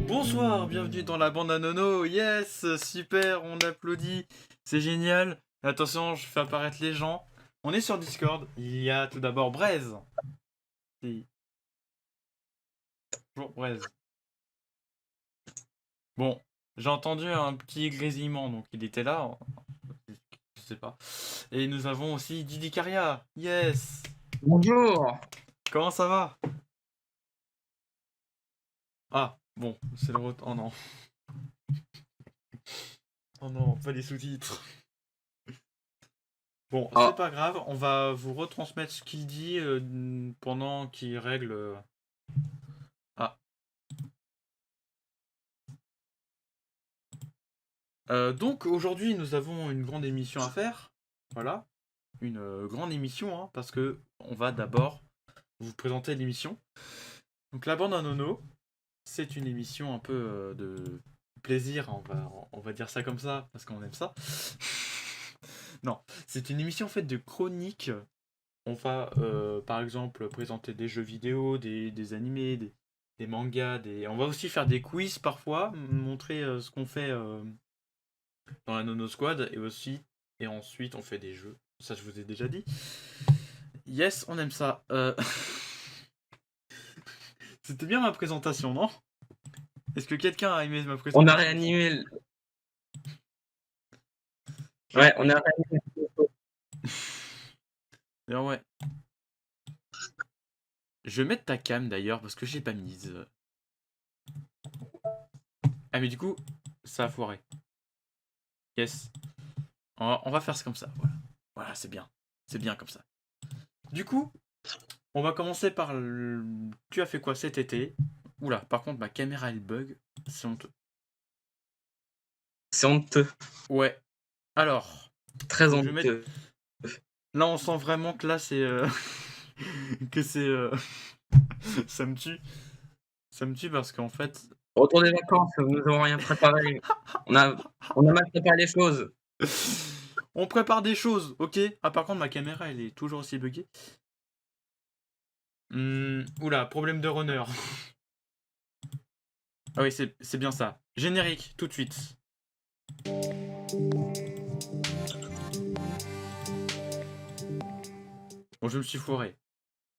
Bonsoir, bienvenue dans la bande à Nono. Yes, super, on applaudit, c'est génial. Attention, je fais apparaître les gens. On est sur Discord. Il y a tout d'abord Braise. Bonjour Braise. Bon, j'ai entendu un petit grésillement, donc il était là. Je sais pas. Et nous avons aussi Didi Caria. Yes. Bonjour. Comment ça va? Ah, bon, c'est le retour. Oh non. Oh non, pas les sous-titres. Bon, c'est pas grave, on va vous retransmettre ce qu'il dit pendant qu'il règle. Ah. Donc aujourd'hui, nous avons une grande émission à faire. Voilà, une grande émission, hein, parce que on va d'abord vous présenter l'émission. Donc la bande à Nono, c'est une émission un peu de plaisir, on va dire ça comme ça, parce qu'on aime ça. Non, c'est une émission faite de chroniques. On va par exemple présenter des jeux vidéo, des animés, des mangas, on va aussi faire des quiz parfois, montrer ce qu'on fait dans la Nono Squad, et ensuite on fait des jeux. Ça je vous ai déjà dit. Yes, on aime ça. C'était bien ma présentation, non? Est-ce que quelqu'un a aimé ma présentation? On a réanimé. Ouais, on a réanimé. Alors ouais. Je vais mettre ta cam d'ailleurs parce que je l'ai pas mise. Ah mais du coup, ça a foiré. Yes. On va faire ça comme ça. Voilà, c'est bien. C'est bien comme ça. Du coup, on va commencer par tu as fait quoi cet été? Oula, par contre ma caméra elle bug. C'est honteux. C'est honteux. Ouais. Alors. Très honteux. Là on sent vraiment que là c'est que c'est ça me tue. Ça me tue parce qu'en fait. Retour des vacances, nous n'avons rien préparé. on a mal préparé les choses. On prépare des choses, ok. Ah par contre ma caméra elle est toujours aussi buggée. Oula, problème de runner. Ah oui, c'est bien ça. Générique, tout de suite. Bon, je me suis foiré.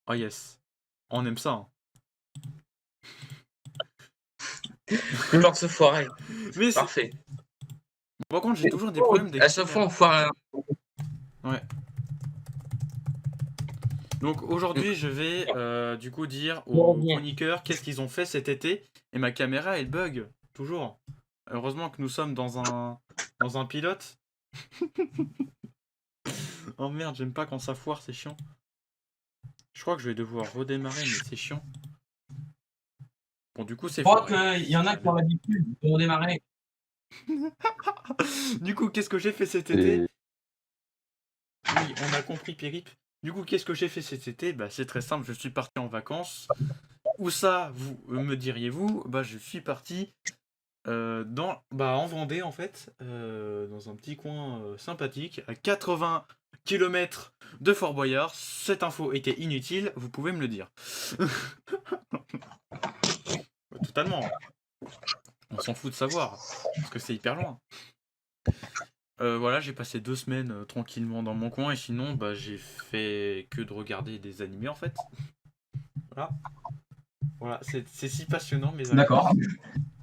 Oh yes. On aime ça. Hein. Toujours se foirer. Mais parfait. Par contre, j'ai toujours des problèmes à chaque fois on foire. Ouais. Donc aujourd'hui, je vais du coup dire aux chroniqueurs qu'est-ce qu'ils ont fait cet été. Et ma caméra, elle bug. Toujours. Heureusement que nous sommes dans un pilote. Oh merde, j'aime pas quand ça foire, c'est chiant. Je crois que je vais devoir redémarrer, mais c'est chiant. Bon, du coup, c'est foiré. Je crois qu'il y en a qui ont l'habitude de redémarrer. Du coup, qu'est-ce que j'ai fait cet été? Oui, on a compris, Périp. Du coup, qu'est-ce que j'ai fait cet été? Bah, c'est très simple, je suis parti en vacances. Où ça, vous me diriez-vous? Bah, je suis parti en Vendée, en fait, dans un petit coin sympathique, à 80 km de Fort Boyard. Cette info était inutile, vous pouvez me le dire. Totalement. On s'en fout de savoir, parce que c'est hyper loin. Voilà, j'ai passé 2 semaines tranquillement dans mon coin, et sinon, bah, j'ai fait que de regarder des animés, en fait. Voilà, c'est si passionnant, mais... D'accord.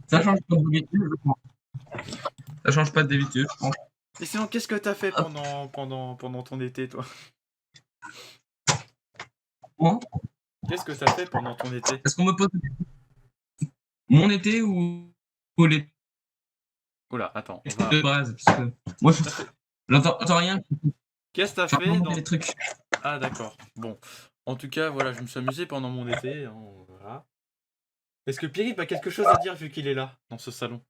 Ça change pas d'habitude, je pense. Ça change pas d'habitude, je pense. Et sinon, qu'est-ce que t'as fait pendant ton été, toi? Qu'est-ce que t'as fait pendant ton été? Est-ce qu'on me pose mon été ou l'été? Oula, attends. De base, parce que moi, j'entends rien. Qu'est-ce que t'as fait dans les trucs? Ah, d'accord. Bon. En tout cas, voilà, je me suis amusé pendant mon été. Hein, voilà. Est-ce que Pierre a quelque chose à dire vu qu'il est là, dans ce salon?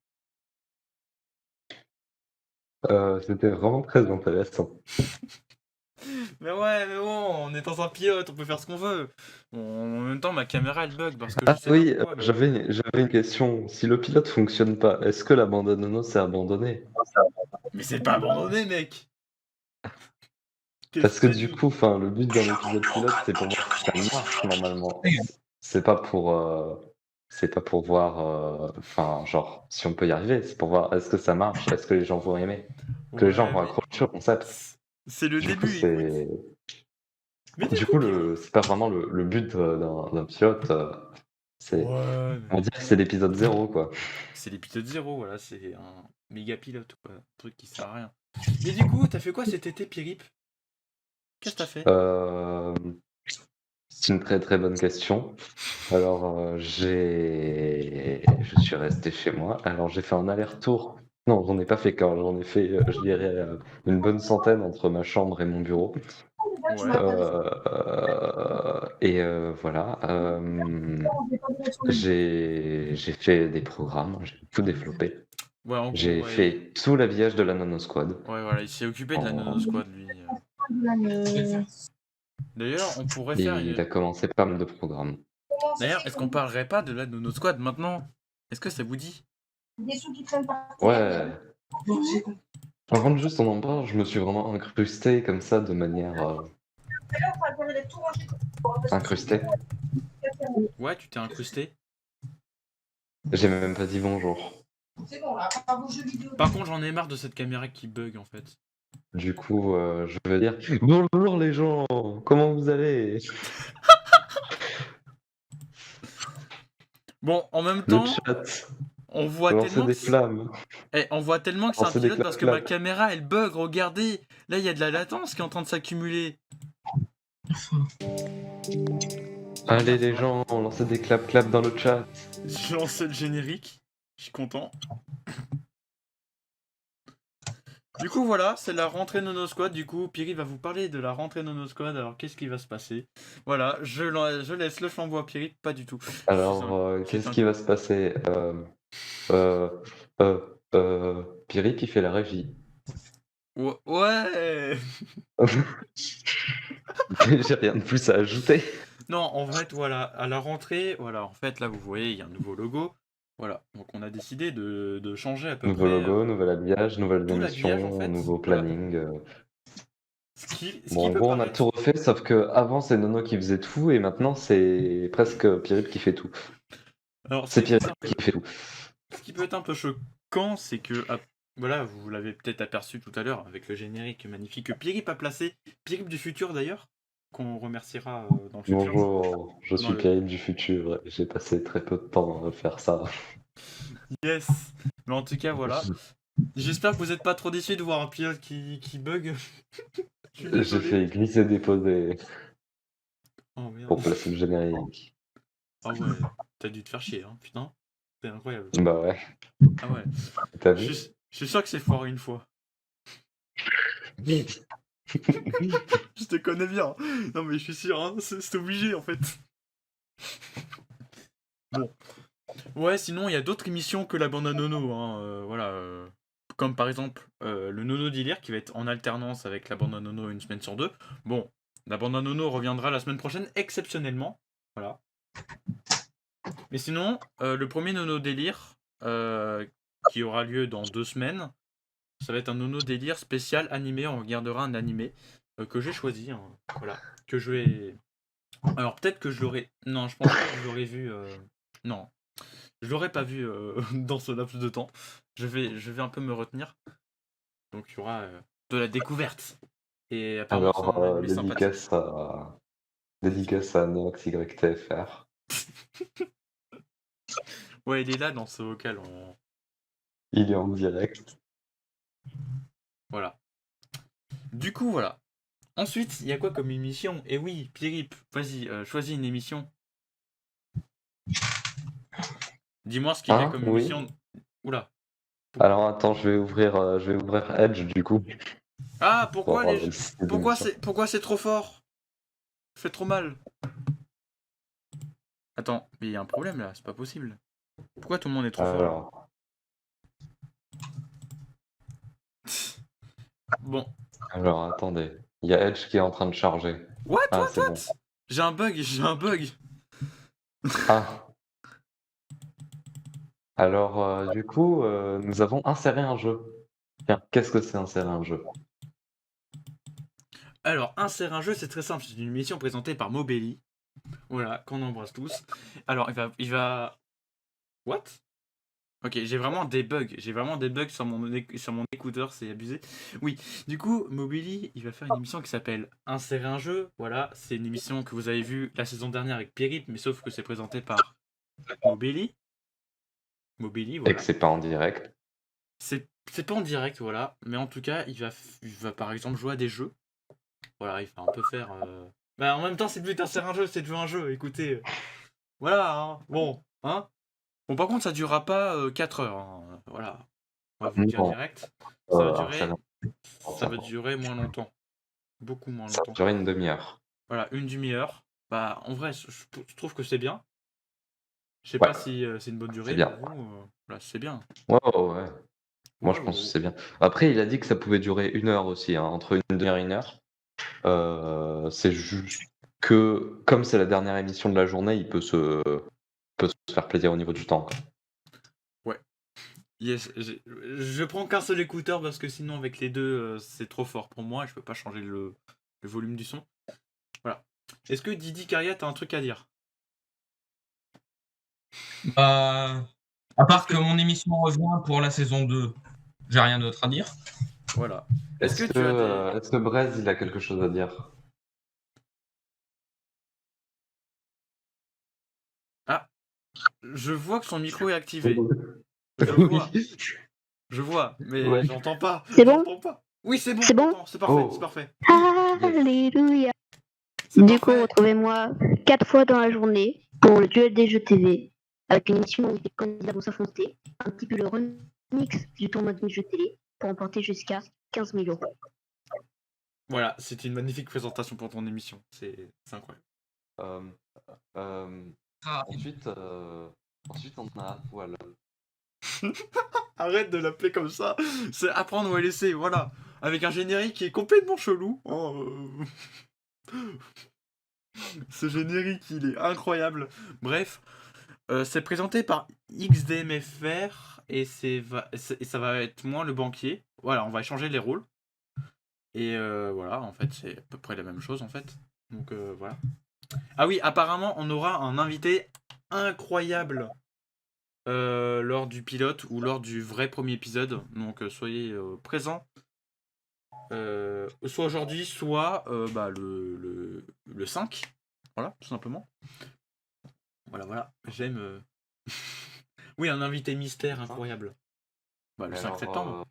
C'était vraiment très intéressant. Mais ouais, mais bon, on est dans un pilote, on peut faire ce qu'on veut. Bon, en même temps, ma caméra elle bug parce que je Ah sais pas oui, pourquoi. Mais j'avais une question. Si le pilote fonctionne pas, est-ce que la bande à Nono s'est abandonnée? mais c'est pas abandonné, mec! Qu'est-ce Parce que que t'as du dit? coup, le but d'un épisode pilote, c'est pour voir si ça marche normalement. C'est pas pour, c'est pas pour voir, genre, si on peut y arriver. C'est pour voir est-ce que ça marche, est-ce que les gens vont aimer, que les gens Ouais, vont mais accrocher au concept. c'est le Du coup, début, écoute. Mais du du coup, coup, Pierre. c'est pas vraiment le but d'un pilote. C'est, Ouais, on va mais dire que c'est l'épisode 0, quoi. c'est l'épisode 0, voilà, c'est un méga pilote, quoi. Un truc qui sert à rien. Mais du coup, t'as fait quoi cet été, Pirip? Qu'est-ce que t'as fait? Euh, c'est une très très bonne question. Alors, je suis resté chez moi. Alors, j'ai fait un aller-retour. Non, j'en ai pas fait qu'un. J'en ai fait, je dirais, une bonne centaine entre ma chambre et mon bureau. Ouais. Voilà. J'ai fait des programmes, j'ai tout développé. Ouais, en J'ai gros, ouais. fait tout l'habillage de la Nano Squad. Ouais, voilà, il s'est occupé de la En- Nono Squad, lui. D'ailleurs, on pourrait faire Et il une. a commencé pas mal de programmes. D'ailleurs, est-ce qu'on parlerait pas de la Nono Squad maintenant? Est-ce que ça vous dit? Ouais. Par contre, juste on en parle, je me suis vraiment incrusté comme ça de manière incrustée. Ouais, tu t'es incrusté. J'ai même pas dit bonjour. Par contre, j'en ai marre de cette caméra qui bug en fait. Du coup, je veux dire bonjour les gens, comment vous allez? Bon, en même Le temps, chat, on voit lancer tellement que des flammes, on voit tellement que c'est un lancer des pilote clap parce que ma clap. caméra elle bug. Regardez, là il y a de la latence qui est en train de s'accumuler. Allez les gens, lancez des clap clap dans le chat. J'ai lancé le générique. Je suis content. Du coup, voilà, c'est la rentrée Nono Squad. Du coup, Pierre va vous parler de la rentrée Nono Squad. Alors, qu'est-ce qui va se passer? Voilà, je laisse le flambeau à Pierre. Pas du tout. Alors, J'étais qu'est-ce un qui con. va se passer? Euh, Pierrick qui fait la régie. Ouais. J'ai rien de plus à ajouter. Non, en fait, voilà, à la rentrée, voilà, en fait, là, vous voyez, il y a un nouveau logo. Voilà, donc on a décidé de changer à peu Nouveau près logo, nouvel habillage, nouvelles tout l'habillage, en émissions, fait. nouveau Voilà, planning. ce Bon, qui en peut gros, on a paraître. tout refait, sauf que avant c'est Nono qui faisait tout, et maintenant c'est presque Pierrick qui fait tout. Alors, C'est Pierrick c'est un qui peu. fait tout. Ce qui peut être un peu choquant, c'est que. Voilà, vous l'avez peut-être aperçu tout à l'heure avec le générique magnifique que Pierrip a placé. Pierrip du futur, d'ailleurs, qu'on remerciera dans le futur. Bonjour, je Dans suis le... Pierrick du futur, et j'ai passé très peu de temps à faire ça. Yes! Mais en tout cas, voilà. J'espère que vous n'êtes pas trop déçus de voir un pilote qui bug. Je suis J'ai désolé. fait glisser-déposer Oh merde. pour placer le générique. Ah ouais, t'as dû te faire chier, hein, putain. C'est incroyable. Bah ouais, Ah ouais. t'as Je vu? suis sûr que c'est foiré une fois. Je te connais bien. Non mais je suis sûr, hein, c'est obligé en fait. Bon. Ouais, sinon il y a d'autres émissions que la bande à Nono, hein, voilà. Comme par exemple le Nono d'Ilire qui va être en alternance avec la bande à Nono une semaine sur deux. Bon, la bande à Nono reviendra la semaine prochaine exceptionnellement. Voilà. Mais sinon, le premier Nono délire qui aura lieu dans 2 semaines, ça va être un Nono délire spécial animé. On regardera un animé que j'ai choisi. Hein, voilà. Que je vais. Alors peut-être que je l'aurais. Non, je pense pas que je l'aurais vu. Non, je l'aurais pas vu dans ce laps de temps. Je vais un peu me retenir. Donc il y aura de la découverte. Et apparemment c'est Alors, un animé sympathique. dédicace à NeoxYTFR. Ouais, il est là dans ce vocal. Il est en direct. Voilà. Du coup, voilà. Ensuite, il y a quoi comme émission? Eh oui, Pierrip, vas-y, choisis une émission. Dis-moi ce qu'il y a Hein? comme Oui? émission. Oula. Alors attends, je vais ouvrir Edge du coup. Ah, Pour pourquoi avoir les. la liste des émissions. Pourquoi c'est trop fort? Fait trop mal. Attends, mais il y a un problème là, c'est pas possible. Pourquoi tout le monde est trop fort là? Bon. Alors, attendez. Il y a Edge qui est en train de charger. What? Ah, c'est bon. J'ai un bug. Ah. Alors, du coup, nous avons inséré un jeu. Tiens, qu'est-ce que c'est insérer un jeu? Alors, insérer un jeu, c'est très simple. C'est une émission présentée par Mobelli. Voilà, qu'on embrasse tous. Alors, il va... What? Ok, j'ai vraiment des bugs. Sur mon écouteur, c'est abusé. Oui, du coup, Mobili, il va faire une émission qui s'appelle Insérer un jeu. Voilà, c'est une émission que vous avez vue la saison dernière avec Pierrip, mais sauf que c'est présenté par Mobili. Mobili, Et voilà. que c'est pas en direct. C'est pas en direct, voilà. Mais en tout cas, il va par exemple jouer à des jeux. Voilà, il va un peu faire... Bah, en même temps, c'est plus d'insérer un jeu, c'est de jouer un jeu. Écoutez, voilà, hein. Bon, hein. Bon, par contre, ça durera pas 4 heures, hein. Voilà. On va vous le dire Non. direct. Ça va Insérer ça va durer moins longtemps. Beaucoup moins Ça va longtemps. durer une demi-heure. Voilà, une demi-heure. Bah, en vrai, je trouve que c'est bien. Je sais Ouais. pas si c'est une bonne durée bien. pour vous. Voilà, c'est bien. Ouais. Moi, je Ouais, pense que ouais. c'est bien. Après, il a dit que ça pouvait durer une heure aussi, hein, entre une demi-heure et une heure. C'est juste que, comme c'est la dernière émission de la journée, il peut se faire plaisir au niveau du temps, quoi. Ouais. Yes, je prends qu'un seul écouteur parce que sinon, avec les deux, c'est trop fort pour moi. Je peux pas changer le volume du son. Voilà. Est-ce que Didi Caria, t'as un truc à dire? Bah, à part que mon émission revient pour la saison 2, j'ai rien d'autre à dire. Voilà. Est-ce que tu as des... Est-ce que Brez, il a quelque chose à dire? Ah, je vois que son micro est activé. Oui. Je vois, mais Ouais. j'entends pas. C'est bon? J'entends pas. Oui, c'est bon. C'est bon? j'entends, c'est parfait, Oh. c'est parfait. Alléluia. C'est Du coup, parfait. retrouvez-moi 4 fois dans la journée pour le duel des jeux TV, avec une émission où les candidats vont s'affronter, un petit peu le remix du tournoi des jeux télé, pour emporter jusqu'à 15 000 euros. Voilà, c'était une magnifique présentation pour ton émission. C'est incroyable. Ensuite, on a voilà. Arrête de l'appeler comme ça. C'est apprendre ou à laisser, voilà. Avec un générique qui est complètement chelou. Oh, Ce générique, il est incroyable. Bref, c'est présenté par XDMFR et ça va être moi le banquier. Voilà, on va échanger les rôles. Et voilà, en fait, c'est à peu près la même chose, en fait. Donc voilà. Ah oui, apparemment, on aura un invité incroyable lors du pilote ou lors du vrai premier épisode. Donc soyez présents. Soit aujourd'hui, soit le 5. Voilà, tout simplement. Voilà. J'aime... Oui, un invité mystère incroyable. Bah, le 5 septembre.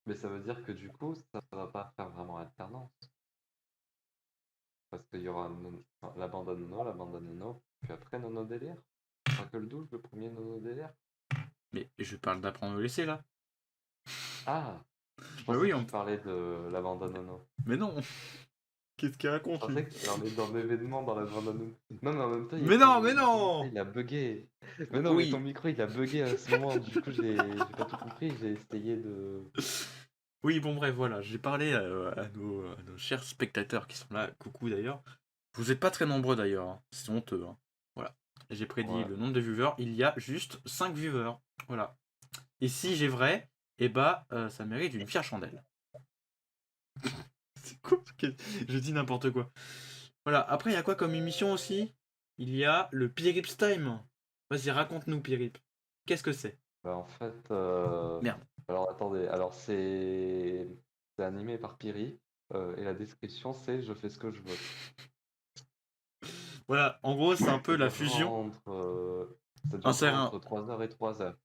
Mais ça veut dire que du coup, ça va pas faire vraiment alternance. Parce qu'il y aura la bande à Nono, puis après Nono Délire. Ce sera que le 12, le premier Nono Délire. Mais je parle d'apprendre au lycée, là. Ah, je Bah pensais oui, que tu parlais de la bande à Nono. Mais non. Qu'est-ce qu'il Je raconte, lui? pensais que tu parlais d'un événement dans la bande à Nono. Non, mais en même temps, Mais non, mais ton non! micro, il a bugué. Mais non, mais Oui. ton micro, il a bugué à ce moment. Du coup, j'ai pas tout compris. J'ai essayé de... Oui, bon, bref, voilà. J'ai parlé à nos chers spectateurs qui sont là. Coucou, d'ailleurs. Vous êtes pas très nombreux, d'ailleurs. Hein. C'est honteux. Hein. Voilà. J'ai prédit Ouais. le nombre de viewers. Il y a juste 5 viewers. Voilà. Et si j'ai vrai, eh bah, ça mérite une fière chandelle. C'est quoi? Je dis n'importe quoi. Voilà. Après, il y a quoi comme émission aussi? Il y a le Pirip's Time. Vas-y, raconte-nous, Pirip. Qu'est-ce que c'est? Bah, en fait, Merde. alors attendez, alors c'est animé par Piri, et la description c'est je fais ce que je veux. Voilà, en gros, c'est un peu Ça la dure fusion. ça dure Insérer un... entre 3 heures et 3 heures.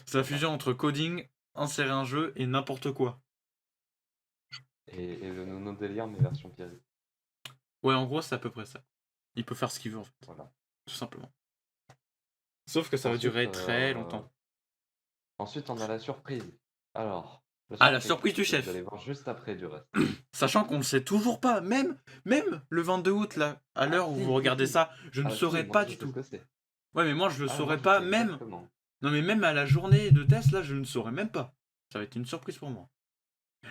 C'est la fusion entre coding, insérer un jeu et n'importe quoi. Et le Nono Délire, mais version Piri. Ouais, en gros, c'est à peu près ça. Il peut faire ce qu'il veut, en fait. Voilà. Tout simplement. Sauf que ça va Ensuite, durer très longtemps. Ensuite, on a la surprise. Alors, Ah, la surprise du chef. Vous allez voir juste après du reste. Sachant qu'on ne sait toujours pas, même le 22 août, là, à l'heure où si, vous si, regardez si. ça, je ne Ah, si, saurais moi, pas je du sais tout. ce que c'est. Ouais, mais moi je le Ah, moi, saurais je pas, sais même. exactement. Non, mais même à la journée de test, là, je ne saurais même pas. Ça va être une surprise pour moi.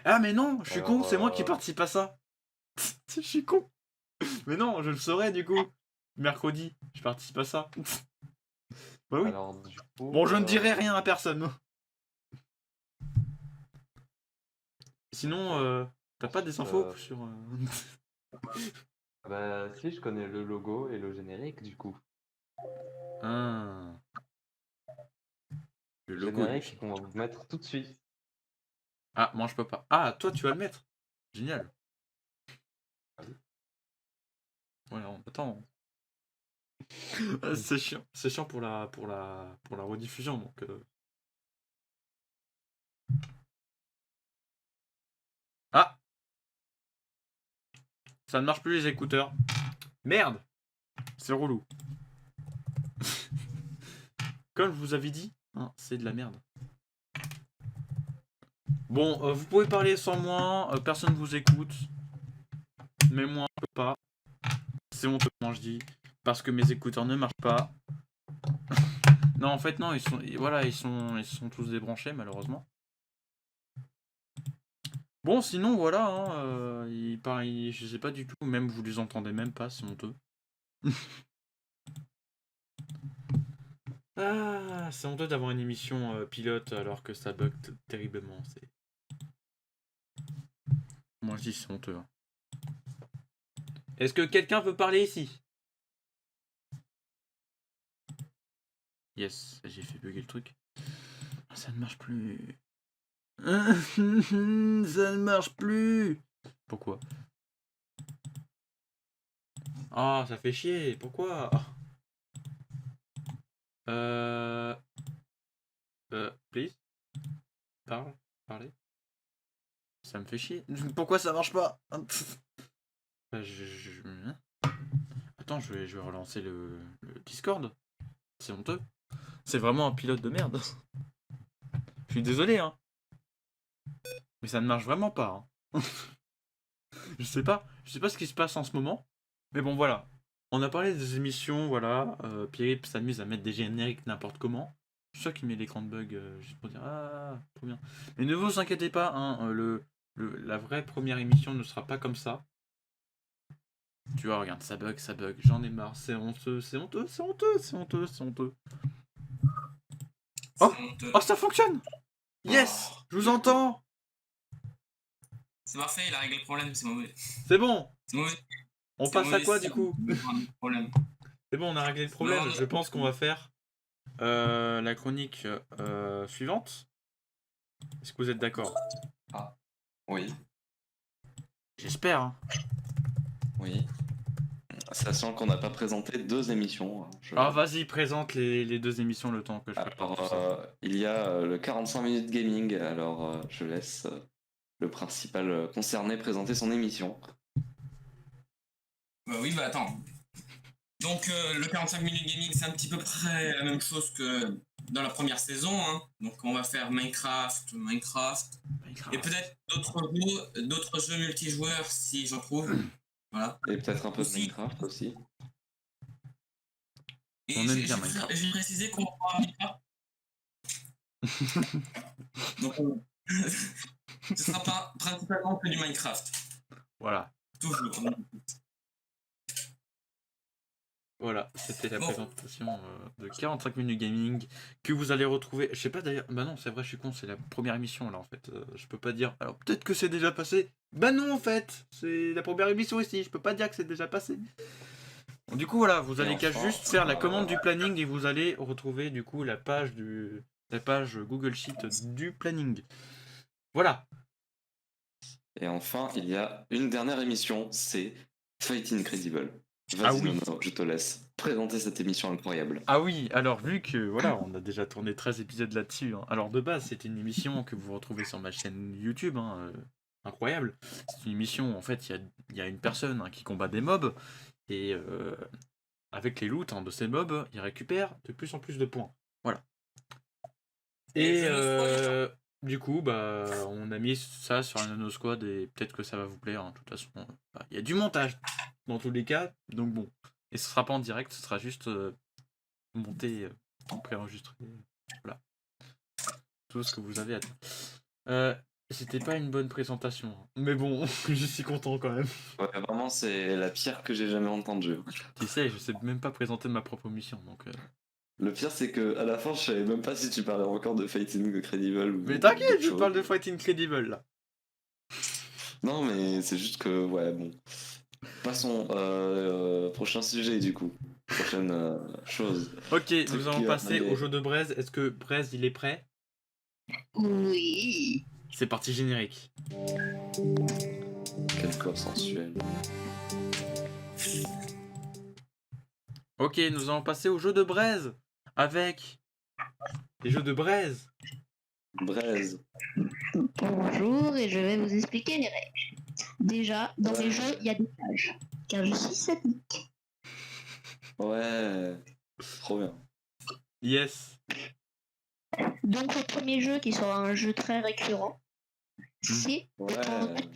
Ah, mais non, je suis con, c'est moi qui Alors, participe à ça. Je suis con. Mais non, je le saurais du coup. Mercredi, je participe à ça. Bah oui. alors, du coup, Bon, je ne dirai rien à personne. Sinon, t'as pas des infos sur. bah, si, je connais le logo et le générique, du coup. Ah. Le Le logo. générique qu'on va vous mettre tout de suite. Ah, moi je peux pas. Ah, toi tu vas le mettre. Génial. Ah oui. Voilà, attends. C'est chiant. C'est chiant pour la rediffusion donc. Ah, ça ne marche plus les écouteurs. Merde. C'est relou. Comme je vous avais dit, hein, c'est de la merde. Bon, vous pouvez parler sans moi, personne vous écoute. Mais moi, je peux pas. C'est honteux comment je dis. Parce que mes écouteurs ne marchent pas. Non, en fait, non, ils sont tous débranchés, malheureusement. Bon, sinon, voilà, hein, je sais pas du tout, même vous les entendez même pas, c'est honteux. Ah, c'est honteux d'avoir une émission pilote alors que ça bug terriblement. Moi je dis c'est honteux. Hein. Est-ce que quelqu'un veut parler ici? Yes, j'ai fait bugger le truc. Ça ne marche plus. Ça ne marche plus. Pourquoi? Ah, ça fait chier. Pourquoi? Please? Parlez. Ça me fait chier. Pourquoi ça marche pas? Attends, je vais relancer le Discord. C'est honteux. C'est vraiment un pilote de merde. Je suis désolé, hein. Mais ça ne marche vraiment pas. Hein. Je sais pas ce qui se passe en ce moment. Mais bon, voilà. On a parlé des émissions, voilà. Pierre s'amuse à mettre des génériques n'importe comment. Je suis sûr qu'il met l'écran de bug juste pour dire ah, trop bien. Mais ne vous inquiétez pas, hein, la vraie première émission ne sera pas comme ça. Tu vois, regarde, ça bug, j'en ai marre, c'est honteux, c'est honteux, c'est honteux, c'est honteux, c'est honteux. Oh, oh, ça fonctionne! Yes! Je vous entends! C'est parfait, il a réglé le problème, c'est mauvais. C'est bon! C'est mauvais. On passe à quoi du coup? Problème. C'est bon, on a réglé le problème. Je pense qu'on va faire la chronique suivante. Est-ce que vous êtes d'accord? Ah, oui, J'espère. Hein. oui. Sachant qu'on n'a pas présenté 2 émissions. Ah, vas-y, présente les 2 émissions le temps que je prépare tout ça. Alors, il y a le 45 minutes gaming. Alors, je laisse le principal concerné présenter son émission. Bah oui, bah attends. Donc le 45 minutes gaming, c'est un petit peu près la même chose que dans la première saison. Hein. Donc on va faire Minecraft. Et peut-être d'autres jeux multijoueurs si j'en trouve. Voilà. Et peut-être un peu Aussi. de Minecraft aussi. Et On aime bien Minecraft. J'ai précisé qu'on parlera Minecraft. Donc ce sera pas principalement que du Minecraft. Voilà. Toujours. Voilà, c'était la présentation de 45 minutes gaming que vous allez retrouver. Je sais pas d'ailleurs. Bah non, c'est vrai, je suis con, c'est la première émission là en fait. Je peux pas dire. Alors peut-être que c'est déjà passé. Bah non en fait, c'est la première émission ici. Je peux pas dire que c'est déjà passé. Bon, du coup voilà, vous allez qu'à juste faire la commande du planning et vous allez retrouver du coup la page Google Sheet du planning. Voilà. Et enfin, il y a une dernière émission, c'est Fight Incredible. Vas-y, Ah oui. Nono, je te laisse présenter cette émission incroyable. Ah oui, alors vu que voilà, on a déjà tourné 13 épisodes là-dessus. Hein. Alors de base, c'était une émission que vous retrouvez sur ma chaîne YouTube, hein, incroyable. C'est une émission, en fait, il y a une personne qui combat des mobs et avec les loots de ces mobs, il récupère de plus en plus de points. Voilà. Et du coup, bah, on a mis ça sur un Nano Squad et peut-être que ça va vous plaire. Hein. De toute façon, bah, il y a du montage dans tous les cas, donc bon. Et ce sera pas en direct, ce sera juste monté, préenregistré. Voilà, tout ce que vous avez à dire. C'était pas une bonne présentation, hein. Mais bon, je suis content quand même. Ouais, vraiment, c'est la pire que j'ai jamais entendue. Tu sais, je sais même pas présenter ma propre mission, donc. Le pire, c'est que à la fin, je savais même pas si tu parlais encore de Fighting Credible ou. Mais t'inquiète, d'autre je chose. parle de Fight Incredible là. Non, mais c'est juste que, ouais, bon. Passons. Prochain sujet, du coup. Prochaine chose. Ok, Truc nous allons qui va passer aller. au jeu de Braise. Est-ce que Braise il est prêt? Oui. C'est parti générique. Quel corps sensuel. Ok, nous allons passer au jeu de Braise avec les jeux de Braise. Braise. Bonjour et je vais vous expliquer les règles. Déjà, dans les jeux, il y a des pages. Car je suis sadique. Ouais. Trop bien. Yes. Donc le premier jeu, qui sera un jeu très récurrent, c'est Ouais.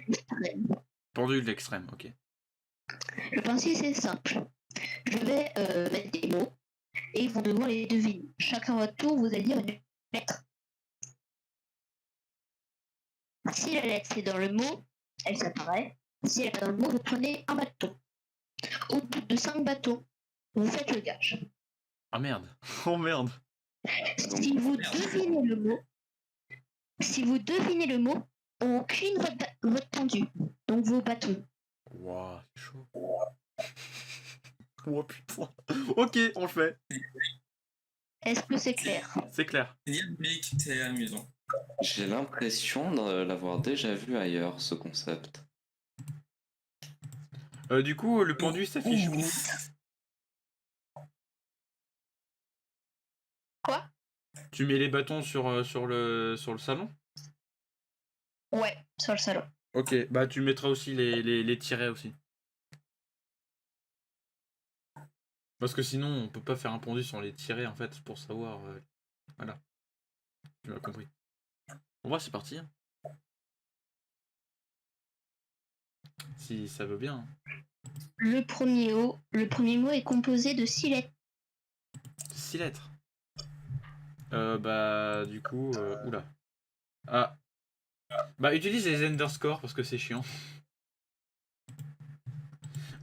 l'extrême. Pendule l'extrême, ok. Le principe c'est simple. Je vais mettre des mots et ils vont devoir les deviner. Chacun votre tour, vous allez dire une lettre. Si la lettre c'est dans le mot, elle s'apparaît. Si elle est pas dans le mot, vous prenez un bâton. Au bout de 5 bâtons, vous faites le gage. Ah merde. Oh merde. Si vous devinez le mot, on clean votre pendu, donc vos bâtons. Waouh, c'est chaud. Oh putain. Ok, on le fait. Est-ce que c'est clair? C'est clair. C'est diabolique, c'est amusant. J'ai l'impression de l'avoir déjà vu ailleurs, ce concept. Du coup, le pendu s'affiche où? Quoi? Tu mets les bâtons sur le salon? Ouais, sur le salon. Ok, bah tu mettras aussi les tirets aussi. Parce que sinon, on peut pas faire un pendu sans les tirets en fait pour savoir. Voilà, tu m'as compris. On va, c'est parti. Hein. Si ça veut bien. Le premier mot est composé de 6 lettres. 6 lettres. Bah du coup, oula. Ah. Bah utilise les underscores parce que c'est chiant.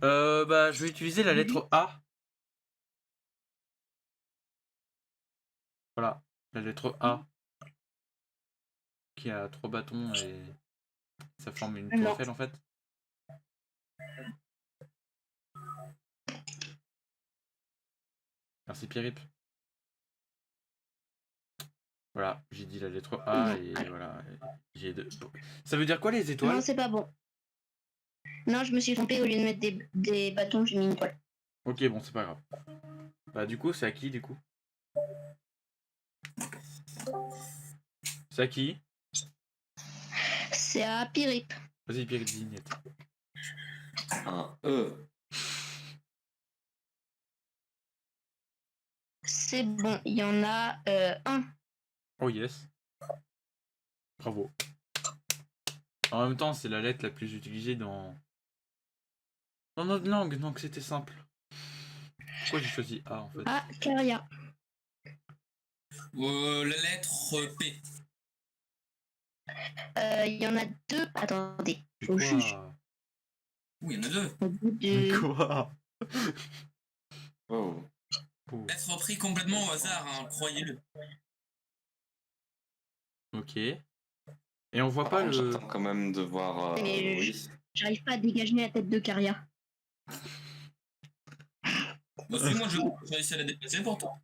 Bah je vais utiliser la lettre A. Voilà, la lettre A. Qui a 3 bâtons et ça forme une tour Non. Eiffel en fait. Merci Pierrip. Voilà, j'ai dit la lettre A et voilà. J'ai deux. Ça veut dire quoi les étoiles? Non, c'est pas bon. Non, je me suis trompée, au lieu de mettre des bâtons, j'ai mis une toile. Ok, bon, c'est pas grave. Bah du coup, c'est à qui du coup? C'est à qui? C'est à Pirip. Vas-y Pierrip, vignette. Un E. C'est bon, il y en a un. Oh yes. Bravo. En même temps, c'est la lettre la plus utilisée dans notre langue, donc c'était simple. Pourquoi j'ai choisi A en fait? Ah, Caria. La lettre P. Il y en a deux. Attendez. Mais Faut juste. quoi? Oui, il y en a deux. Au bout Mais de... quoi? Oh. Oh. Lettre pris complètement au hasard, hein, croyez-le. Ok. Et on voit Par pas contre, le... j'attends quand même de voir. Mais Oui. j'arrive pas à dégager la tête de Caria. Bah, si moi je réussis à la déplacer pour toi.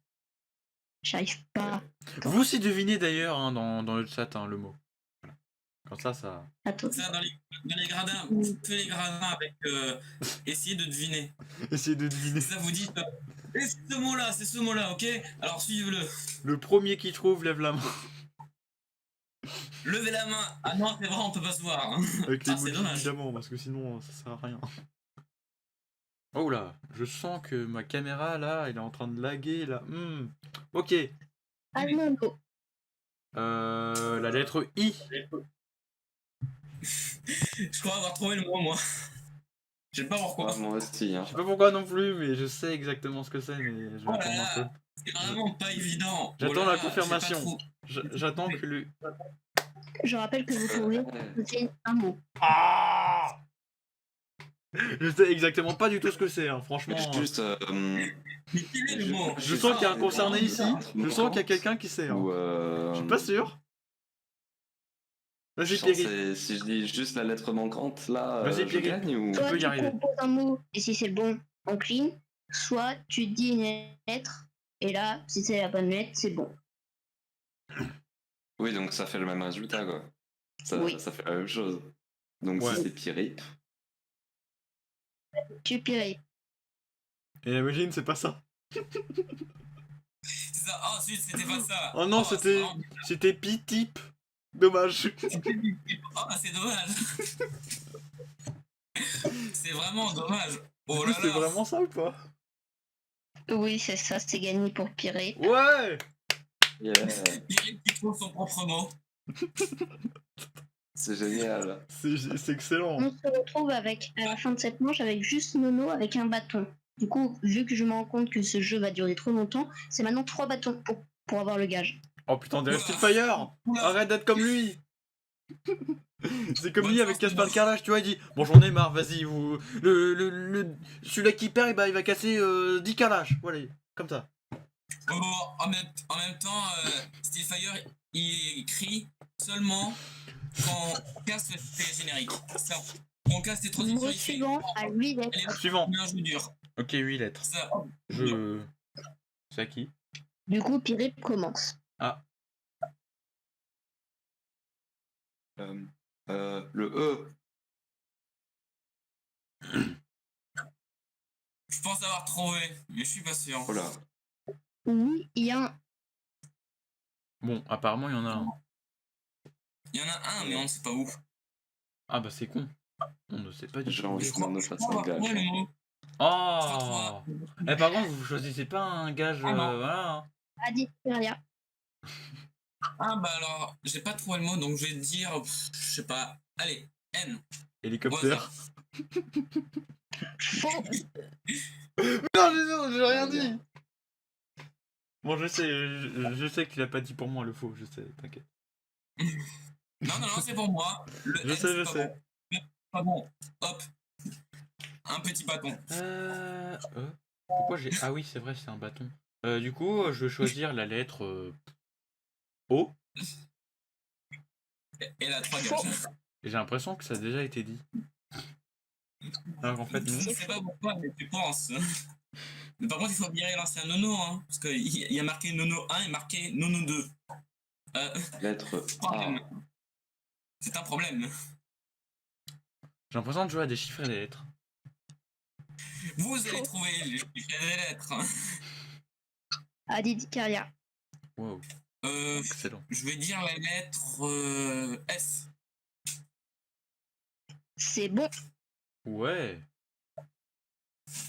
J'arrive pas. Vous aussi devinez d'ailleurs hein, dans le chat hein, le mot. Voilà. Comme ça... Attends. Ça, dans les gradins, faites les gradins avec. Essayez de deviner. Essayez de deviner. Ça vous dit. Et c'est ce mot-là, ok? Alors suivez-le. Le premier qui trouve lève la main. Levez la main. Ah non, c'est vrai, on peut pas se voir. Hein. Avec Ah, c'est les dommage. évidemment, parce que sinon ça sert à rien. Oh là, je sens que ma caméra là, elle est en train de laguer là. Ok. Almondo. La lettre I. Je crois avoir trouvé le mot, moi. Je sais pas pourquoi. Ouais, moi aussi. Hein. Je sais pas pourquoi non plus, mais je sais exactement ce que c'est, mais je vais Oh là attendre un peu. là, c'est vraiment pas évident. J'attends Oh là la là, confirmation. j'ai pas trop- J'attends que lui. Je rappelle que vous pouvez poser un mot. Ah Je sais exactement pas du tout ce que c'est, hein. Franchement. Juste. Mais quel est le mot? Je sens qu'il y a un concerné ici. Je sens qu'il y a quelqu'un qui sait. Hein. Ou. Je suis pas sûr. Vas-y, Pierre. Si je dis juste la lettre manquante, là, Vas-y, je Pierre. gagne ou. Soit peut y tu arriver. composes un mot, et si c'est le bon, on clean. Soit tu dis une lettre, et là, si c'est la bonne lettre, c'est bon. Oui, donc ça fait le même résultat, quoi. Ça, Oui. ça fait la même chose. Donc Ouais. si c'est Pirip. Tu pirais. Et imagine, c'est pas ça. C'est ça. Oh, zut, c'était pas ça. Oh non, c'est c'était. vraiment- C'était P-type. Dommage. Oh, c'est dommage. C'est vraiment dommage. Oh Du coup, là c'est là. vraiment ça ou pas? Oui, c'est ça, c'est gagné pour pirer. Ouais. Yeah, Eric qui trouve son propre mot. c'est génial. C'est excellent. On se retrouve avec, à la fin de cette manche avec juste Nono avec un bâton. Du coup, vu que je me rends compte que ce jeu va durer trop longtemps, c'est maintenant 3 bâtons pour avoir le gage. Oh putain, des Stillfire. Arrête d'être comme lui. C'est comme lui avec Caspar Carlage, tu vois, il dit bon j'en ai marre, vas-y, vous celui-là qui perd, il va casser 10 carlages, voilà, comme ça. Bon, en même temps, Steelfire, il crie seulement quand on casse les génériques. Ça. Quand on casse les transitions, Mot il fait. suivant à 8 lettres. Allez, Suivant. un jeu dur. Ok, 8 lettres. Ça. C'est à qui? Du coup, Pirip commence. Le E. Je pense avoir trouvé, mais je suis pas sûr. Oh là. Oui, il y a un. Bon, apparemment il y en a un. Il y en a un, mais on ne sait pas où. Ah bah c'est con. On ne sait pas du J'ai tout. envie qu'on me fasse un gage. Ouais, le mot. Oh. Eh par contre, vous choisissez pas un gage, Ah non. voilà. Hein. Adi Feria. Ah bah alors, j'ai pas trouvé le mot, donc je vais dire, je sais pas. Allez, N. Hélicoptère. Faux. Non, j'ai rien dit. Bon, je sais qu'il a pas dit pour moi le faux, je sais, t'inquiète. Non, c'est pour moi. Le Je N, sais, c'est je pas sais. bon. Pas bon. Hop. Un petit bâton. Pourquoi j'ai... Ah oui, c'est vrai, c'est un bâton. Du coup, je vais choisir la lettre O. Et la 3 gages. Et j'ai l'impression que ça a déjà été dit. Alors qu'en fait, non. Je sais pas pourquoi, mais tu penses. Mais par contre, il faut virer l'ancien Nono, hein. Parce qu'il y a marqué Nono 1 et marqué Nono 2. Lettre Problème. A. C'est un problème. J'ai l'impression de jouer à des chiffres et des lettres. Vous allez trouver les chiffres et les lettres. Hein. Adi Caria. Wow, excellent. Je vais dire la lettre S. C'est bon. Ouais.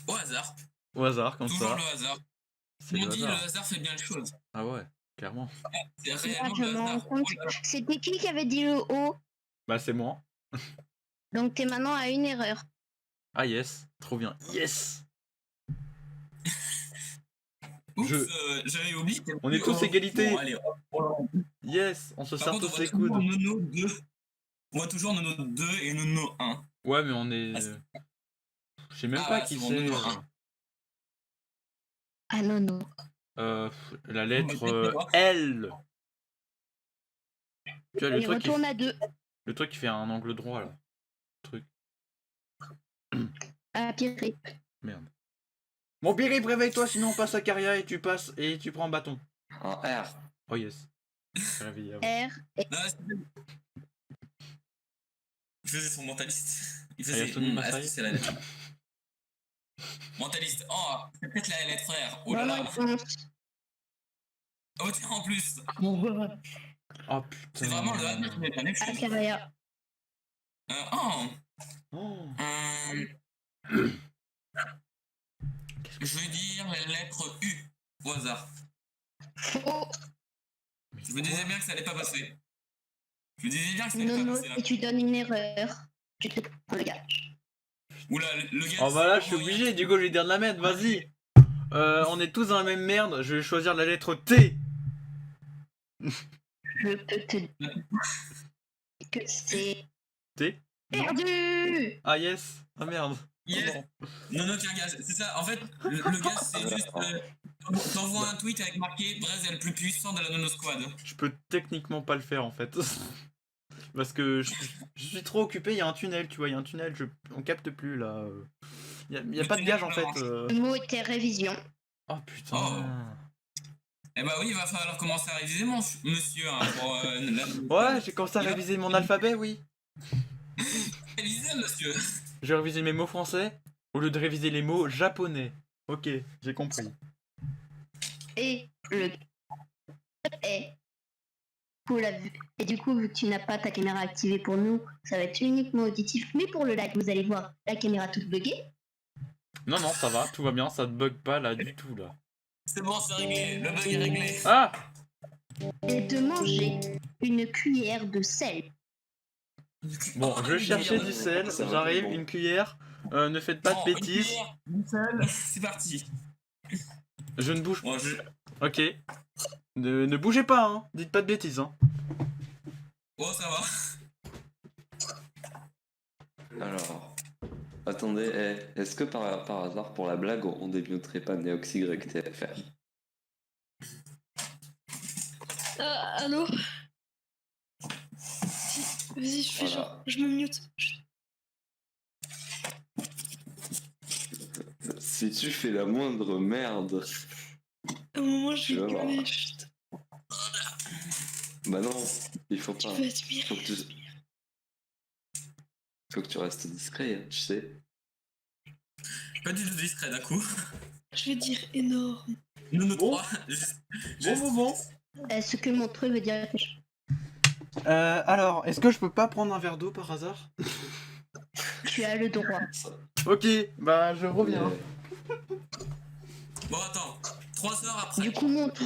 Au hasard. Au hasard, comme Toujours ça. le hasard. C'est On le dit le hasard. hasard fait bien les choses. Ah ouais, clairement. C'est Là, réellement je le me rends hasard. compte. Oh là là. C'était qui avait dit le O? Bah c'est moi. Donc t'es maintenant à une erreur. Ah yes, trop bien. Yes. Oups, Je- j'avais oublié. On est tous égalité. Bon, allez, hop. Yes, on se Par serre contre, on tous voit les toujours coudes. Nono 2. On voit toujours Nono 2 et Nono 1. Ouais, mais on est... Ah, c'est- Je sais même Ah, pas ouais, qui c'est bon, c'est. numéro un. Ah non, non. La lettre peut-être pas. L. Tu vois, Il retourne à 2. le truc qui fait un angle droit là. Truc. À Pirip. Merde. Bon, Birip, réveille-toi, sinon on passe à Caria et tu passes et tu prends un bâton. Un R. Oh yes. Réveillé avant. R. Non, il faisait son mentaliste. Il Ah, il y a faisait. Tony Est-ce Masai. que c'est la lettre Mentaliste. Oh, c'est peut-être la lettre R. Oh là Bonne là. réponse. Oh, tiens, en plus. Oh putain. C'est vraiment le hasard qui fait la même À chose. Caria. Oh. Oh. Je vais dire la lettre U. Au hasard. Faux. Je me disais bien que ça allait pas passer. Je me disais bien que ça allait pas Nono, passer là. si tu donnes une erreur, tu te prends le gars. Oula, le gars. Oh bah là, je suis obligé, du coup, je vais dire de la merde, vas-y. On est tous dans la même merde, je vais choisir la lettre T. Je peux te dire que c'est T. perdu. Ah yes. Ah merde. Yes. Oh Nono qui engage. C'est ça, en fait, le gars, c'est juste. T'envoies un tweet avec marqué Brez est le plus puissant de la Nono Squad. Je peux techniquement pas le faire en fait. Parce que je suis trop occupé, il y a un tunnel, tu vois, il y a un tunnel, on capte plus là. Il y a Le pas de gage en tunnel fait. Le mot était révision. Oh putain. Oh. Eh bah oui, il va falloir commencer à réviser, monsieur. Hein, pour, Ouais, j'ai commencé à réviser mon alphabet, oui. Réviser, monsieur. J'ai révisé mes mots français au lieu de réviser les mots japonais. Ok, j'ai compris. Et le est. Pour la vue. Et du coup, vu que tu n'as pas ta caméra activée pour nous, ça va être uniquement auditif. Mais pour le live, vous allez voir la caméra toute buggée. Non, non, ça va, tout va bien, ça ne bug pas là du tout là. C'est bon, c'est réglé. Le bug est réglé. Ah. Et de manger une cuillère de sel. Bon, je cherchais du sel, Ça va, j'arrive, bon. une cuillère. Ne faites pas de Bon, une bêtises. cuillère, une seule, c'est parti. Je ne bouge pas. Bon, Ok. Ne bougez pas, hein. Dites pas de bêtises, hein. Oh, ça va. Alors, attendez, est-ce que par hasard, pour la blague, on débuterait pas NeoxYTFR? Allô? Vas-y, je fais Voilà. genre, je me mute. Si tu fais la moindre merde, À un moment, je Tu vas vais voir. gueuler, chut. bah non, il faut Tu pas. peux admirer. Faut que tu restes discret, hein, tu sais. Pas du tout discret d'un coup. Je vais dire énorme. Nono Bon. 3. Bon. Est-ce que mon truc veut dire que Alors, est-ce que je peux pas prendre un verre d'eau par hasard? tu as le droit? Ok, bah je reviens. Bon, attends. 3 heures après. Du coup, montre,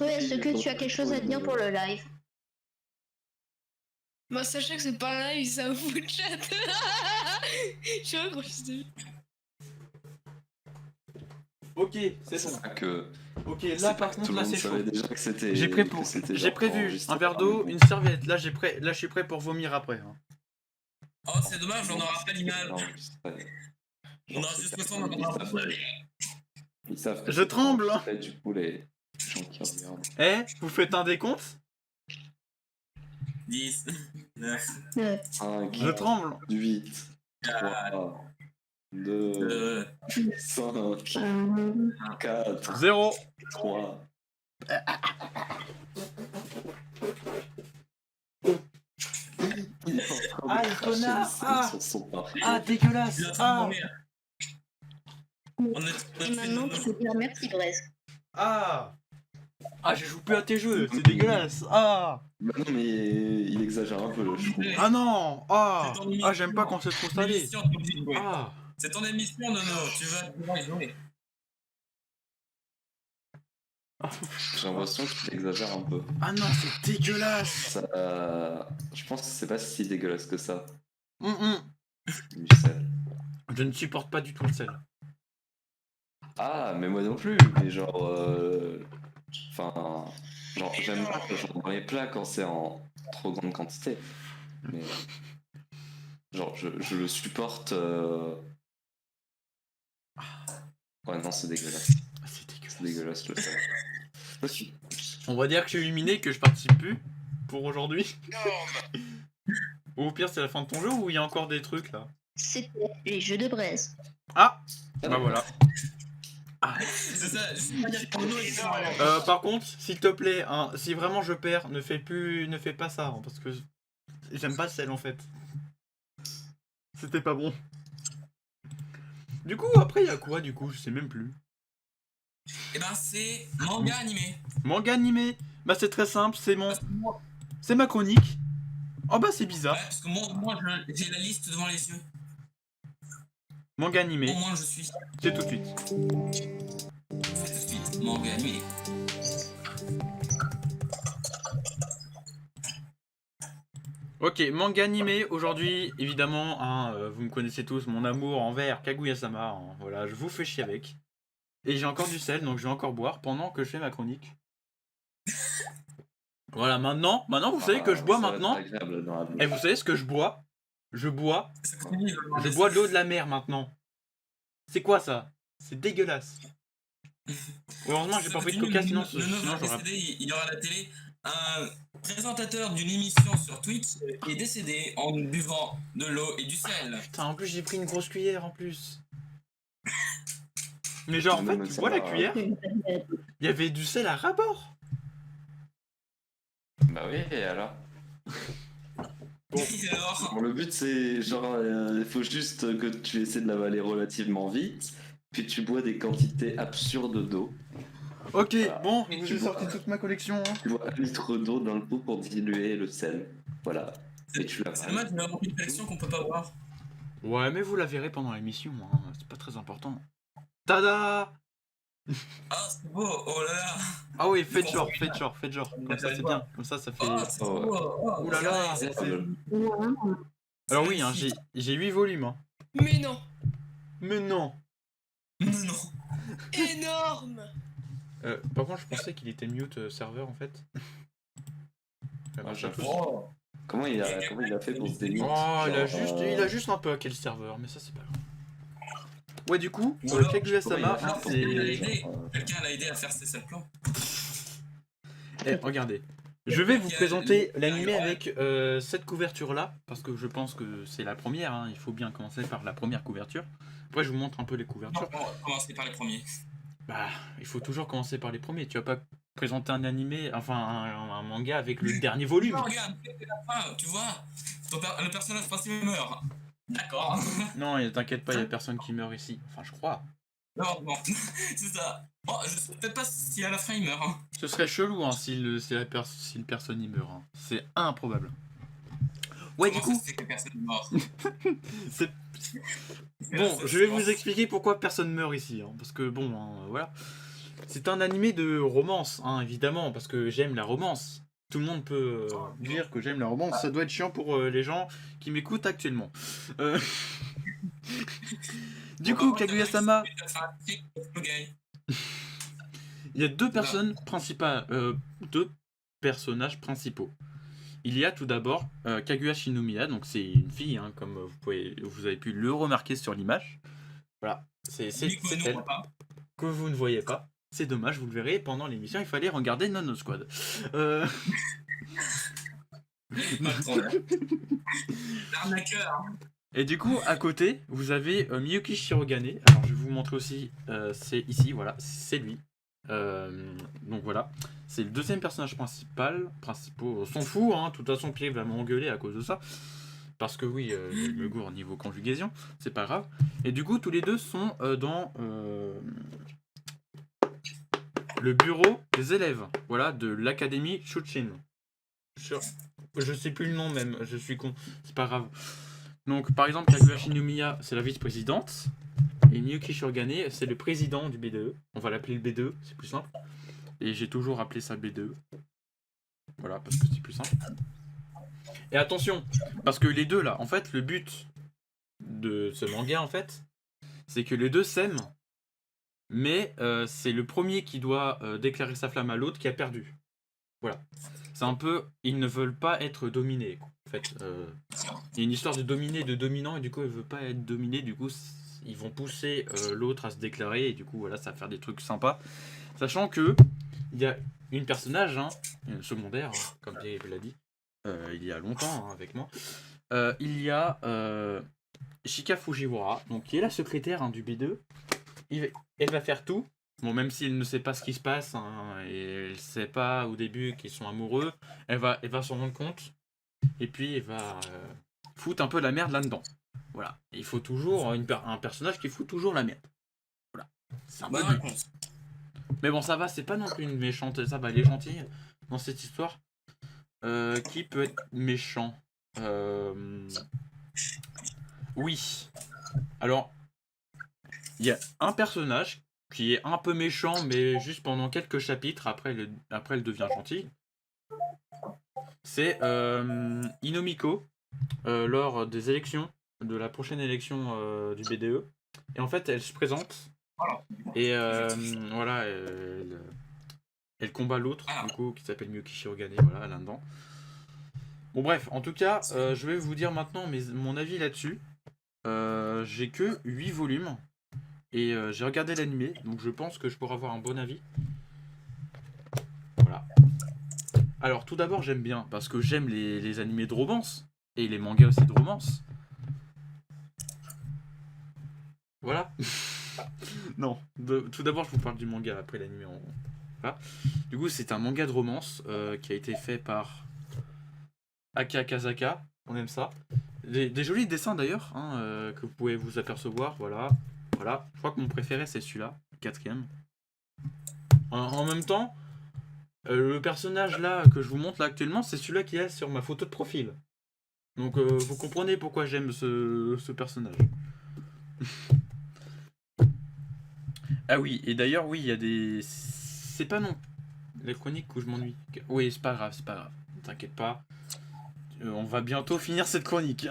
est-ce que tu as quelque chose à dire pour le live? Bah, sachez que c'est pas un live, c'est un foot chat. Je suis un gros fils de. Ok, c'est C'est bon. ça que Ok, c'est là pas par que tout contre, le là monde c'est chaud. savait déjà que c'était. J'ai genre prévu enregistré un verre par d'eau, le une groupe. serviette. Là, je suis prêt pour vomir après. Hein. Oh, c'est dommage, on aura pas l'image. Enregistré. On aura Genre, juste c'est le son, on ils aura savent pas. que- Ils savent que Je c'est tremble. enregistré, du coup, les gens qui regardent. Eh, vous faites un décompte? 10, 9, 5, Je tremble. 8, 3, 2, 5, 4, 0. 3. Ah, le connard. Ah. Sur son parcours. Ah, dégueulasse. il est en train de Ah. mourir. Et maintenant, tu peux dire merci, Brez. Ah. Ah, j'ai joué à tes jeux, c'est dégueulasse. Ah. Bah non, mais il exagère un peu, je trouve. Ah non. Ah. C'est ton émission. Ah, j'aime pas quand c'est trop salé. Émission, t'es obligé de jouer. Ah. C'est ton émission, Nono. Tu vas devoir y jouer. J'ai l'impression qu'il exagère un peu. Ah non, c'est dégueulasse. Ça, je pense que c'est pas si dégueulasse que ça, du sel. Je ne supporte pas du tout le sel. Ah, mais moi non plus, mais genre. Enfin. Genre, j'aime pas genre, dans les plats quand c'est en trop grande quantité. Mais. Genre, je le supporte. Ouais, non, c'est dégueulasse. Ah, c'est dégueulasse. C'est dégueulasse le sel. Aussi. On va dire que je suis éliminé, que je participe plus pour aujourd'hui. Ou au pire, c'est la fin de ton jeu ou il y a encore des trucs là? C'était les jeux de Brez. Ah. Bah voilà. C'est ça, je vais dire que Nono est fort. Par contre, s'il te plaît, hein, si vraiment je perds, ne fais pas ça, hein, parce que j'aime pas le sel en fait. C'était pas bon. Du coup, après, il y a quoi du coup? Je sais même plus. Et ben, c'est manga animé. Manga animé. Bah c'est très simple, Parce que moi, c'est ma chronique. Oh bah c'est bizarre. ouais, parce que moi j'ai la liste devant les yeux. Manga Au animé, moins, je suis. c'est tout de suite. C'est tout de suite. Manga animé. Ok, manga animé, aujourd'hui, évidemment, hein, vous me connaissez tous, mon amour envers Kaguya-sama, hein, voilà, je vous fais chier avec. Et j'ai encore du sel, donc je vais encore boire pendant que je fais ma chronique. Voilà, maintenant, vous savez que je bois Ça va être maintenant. agréable dans la bouche. Et vous savez ce que je bois? Je bois C'est fini, Je bois de l'eau de la mer maintenant. C'est quoi ça? C'est dégueulasse. Heureusement, j'ai pas pris de coca, sinon va j'aurais. décéder, il y aura à la télé. Un présentateur d'une émission sur Twitch est décédé en buvant de l'eau et du sel. Putain, en plus, j'ai pris une grosse cuillère en plus. Mais genre, en Non, fait, mais tu ça vois la va. cuillère? Il y avait du sel à ras-bord. Bah oui, et alors? Et alors, Bon, le but c'est genre, il faut juste que tu essaies de l'avaler relativement vite, puis tu bois des quantités absurdes d'eau. Ok, Voilà. bon, Et je vous tu ai sorti bois- toute ma collection. Hein. Tu bois 1 litre d'eau dans le coup pour diluer le sel. Voilà. Et tu c'est l'avales. dommage, il y a vraiment une collection qu'on peut pas voir. Ouais, mais vous la verrez pendant l'émission, hein. C'est pas très important. Tada! Ah, c'est beau, oh là là. Ah oui, faites genre. Comme ça, c'est bien. Comme ça fait. Ah, c'est Oh, beau. Oh, Ouh là là, regardez, c'est- Ouais. Alors oui, hein, j'ai 8 volumes. Hein. Mais non. Mais non. Non. Énorme. Par contre, je pensais qu'il était mute serveur en fait. Ça marche un peu. Oh. Comment il a fait pour se démute? Oh, il Genre, a juste un peu hacké le serveur, mais ça c'est pas grave. Ouais, du coup, Ou alors, Kaguya-sama, comment il a hein, fait Quelqu'un l'a c'est. aidé. Quelqu'un l'a aidé à faire ses sales plans. Eh, regardez. Je vais vous présenter l'animé avec cette couverture là, parce que je pense que c'est la première, hein. Il faut bien commencer par la première couverture. Après, je vous montre un peu les Non, couvertures. on va commencer par les premiers. Bah, il faut toujours commencer par les premiers. Tu vas pas présenter un animé, enfin un manga avec le dernier volume. Non, regarde, c'est la fin, tu vois. Le personnage principal meurt. D'accord. Non, t'inquiète pas, il y a personne qui meurt ici. Enfin, je crois. Non, c'est ça. Oh, je sais peut-être pas si à la fin il meurt. Hein. Ce serait chelou hein, si le personne y meurt. Hein. C'est improbable. Ouais, du Comment ça coup, se fait que personne n'est mort c'est bon. Je vais vous expliquer pourquoi personne meurt ici. Hein, parce que bon, hein, voilà. C'est un animé de romance, hein, évidemment, parce que j'aime la romance. Tout le monde peut dire que j'aime la romance. Ça doit être chiant pour les gens qui m'écoutent actuellement. Du coup, Kaguya-sama, il y a deux personnes principales, deux personnages principaux. Il y a tout d'abord Kaguya Shinomiya, donc c'est une fille, hein, comme vous avez pu le remarquer sur l'image. Voilà, c'est elle que vous ne voyez pas. C'est dommage, vous le verrez pendant l'émission. Il fallait regarder Nono Squad. L'arnaqueur. Et du coup, à côté, vous avez Miyuki Shirogane. Alors, je vais vous montrer aussi. C'est ici, voilà, c'est lui. Donc voilà, c'est le deuxième personnage principaux s'en fout, hein, de toute façon Pierre va m'engueuler à cause de ça, parce que oui, je me gourre niveau conjugaison, c'est pas grave. Et du coup, tous les deux sont dans le bureau des élèves, voilà, de l'académie Shuchin. Je sais plus le nom même, je suis con, c'est pas grave. Donc par exemple, Kaguya Shinomiya, c'est la vice-présidente. Et Miyuki Shirogane, c'est le président du BDE. On va l'appeler le BDE, c'est plus simple. Et j'ai toujours appelé ça BDE. Voilà, parce que c'est plus simple. Et attention, parce que les deux là, en fait, le but de ce manga, en fait, c'est que les deux s'aiment. Mais c'est le premier qui doit déclarer sa flamme à l'autre qui a perdu. Voilà. C'est un peu, ils ne veulent pas être dominés. Quoi. En fait, il y a une histoire de dominé, de dominant, et du coup, ils ne veulent pas être dominés. Du coup, ils vont pousser l'autre à se déclarer, et du coup, voilà, ça va faire des trucs sympas. Sachant que il y a une personnage, hein, une secondaire, hein, comme Dave l'a dit, il y a longtemps hein, avec moi. Il y a Shika Fujiwara, donc qui est la secrétaire hein, du B2. Elle va faire tout. Bon, même si elle ne sait pas ce qui se passe, hein, et elle ne sait pas au début qu'ils sont amoureux, elle va s'en rendre compte. Et puis elle va foutre un peu la merde là-dedans. Voilà. Et il faut toujours un personnage qui fout toujours la merde. Voilà. C'est un peu Bonne but. réponse. Mais bon, ça va, c'est pas non plus une méchante. Ça va, elle est gentille dans cette histoire. Qui peut être méchant Oui. Alors, il y a un personnage qui est un peu méchant, mais juste pendant quelques chapitres. Après, elle devient gentille. C'est Inomiko lors des élections, de la prochaine élection du BDE. Et en fait, elle se présente Voilà. et voilà, elle combat l'autre, Alors. du coup, qui s'appelle Miyuki Shirogane, voilà, là-dedans. Bon bref, en tout cas, je vais vous dire maintenant mon avis là-dessus. J'ai que 8 volumes et j'ai regardé l'animé, donc je pense que je pourrai avoir un bon avis. Voilà. Alors tout d'abord, j'aime bien, parce que j'aime les animés de romance, et les mangas aussi de romance. Voilà. Non, tout d'abord, je vous parle du manga, après l'animé. Voilà. Du coup, c'est un manga de romance qui a été fait par Aki Akazaka, on aime ça. Des jolis dessins d'ailleurs, hein, que vous pouvez vous apercevoir, voilà. Voilà, je crois que mon préféré c'est celui-là, le 4ème. En même temps, le personnage là que je vous montre là actuellement, c'est celui-là qui est sur ma photo de profil. Donc vous comprenez pourquoi j'aime ce personnage. Ah oui, et d'ailleurs oui, il y a des... C'est pas non les chroniques où je m'ennuie. Oui, c'est pas grave, t'inquiète pas. On va bientôt finir cette chronique.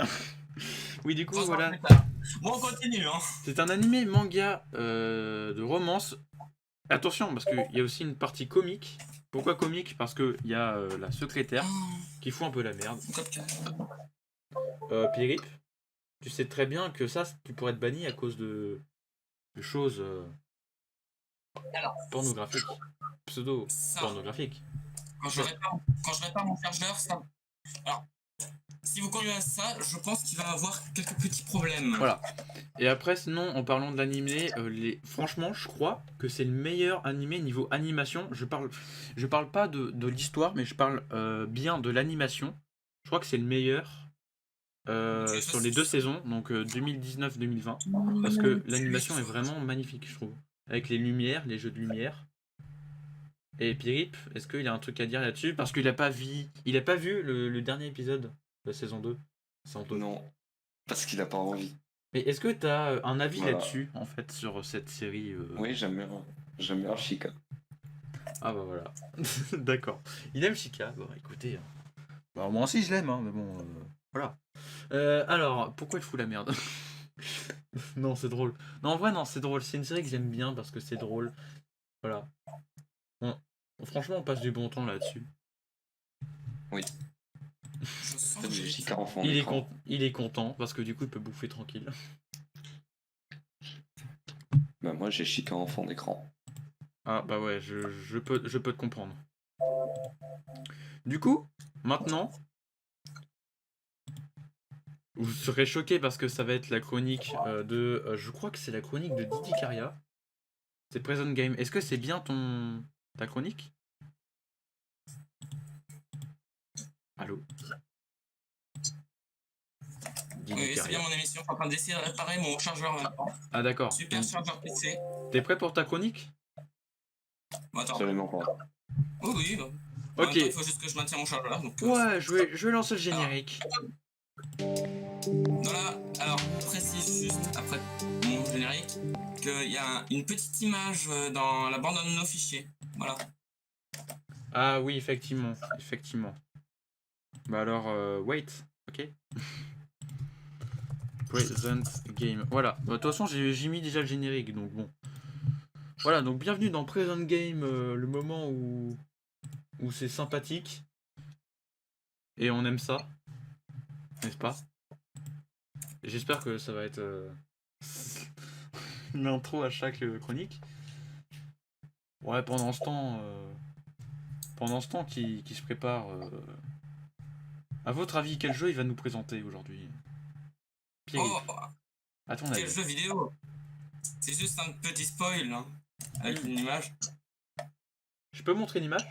Oui, du coup, voilà. Bon, on continue, hein. C'est un animé manga de romance. Attention, parce qu'il y a aussi une partie comique. Pourquoi comique? Parce qu'il y a la secrétaire qui fout un peu la merde. Pirip, tu sais très bien que ça, tu pourrais être banni à cause de choses pornographiques. Pseudo-pornographiques. Quand je répare mon chargeur, ça... Alors, si vous continuez à ça, je pense qu'il va avoir quelques petits problèmes. Voilà. Et après, sinon, en parlant de l'animé, franchement, je crois que c'est le meilleur animé niveau animation. Je parle pas de l'histoire, mais je parle bien de l'animation. Je crois que c'est le meilleur sur les 2 saisons, donc 2019-2020. Parce que l'animation est vraiment magnifique, je trouve. Avec les lumières, les jeux de lumière. Et Pirip, est-ce qu'il a un truc à dire là-dessus? Parce qu'il a pas vu le dernier épisode de la saison 2. Non, parce qu'il a pas envie. Mais est-ce que tu as un avis Voilà. là-dessus, en fait, sur cette série Oui, j'aime bien Chica. Ah bah voilà. D'accord. Il aime Chica. Bon, écoutez. Bah, moi aussi, je l'aime, hein, mais bon, voilà. Alors, pourquoi il fout la merde? Non, c'est drôle. Non, en vrai, non, c'est drôle. C'est une série que j'aime bien parce que c'est drôle. Voilà. Franchement, on passe du bon temps là-dessus. Oui. Je sens En fait, que j'ai j'ai- Chica en fond Il d'écran. est content parce que du coup, il peut bouffer tranquille. Bah, moi, j'ai Chica en fond d'écran. Ah bah ouais, je peux te comprendre. Du coup, maintenant, vous serez choqués parce que ça va être la chronique je crois que c'est la chronique de Didi Caria. C'est Present Game. Est-ce que c'est bien ta chronique? Allô? Didi Oui, c'est Caria. bien mon émission. Je suis en train d'essayer de réparer mon chargeur maintenant. Ah d'accord. Super Donc, chargeur PC. t'es prêt pour ta chronique? Bon, attends. Absolument pas. Oh oui, bah. En Ok. même temps, il faut juste que je maintienne mon chargeur. Donc, Ouais, je vais lancer le générique. alors, je précise juste après mon générique qu'il y a une petite image dans la bande de nos fichiers. Voilà. Ah oui, effectivement. Bah alors, wait. Ok. Present Game. Voilà. Bah, de toute façon, j'ai mis déjà le générique, donc bon. Voilà, donc bienvenue dans Present Game, le moment où c'est sympathique. Et on aime ça. N'est-ce pas? J'espère que ça va être une intro à chaque chronique. Ouais, pendant ce temps qui se prépare, à votre avis, quel jeu il va nous présenter aujourd'hui? Pierre, Oh, à ton quel avis. jeu vidéo! C'est juste un petit spoil, hein, avec une image. Je peux montrer l'image?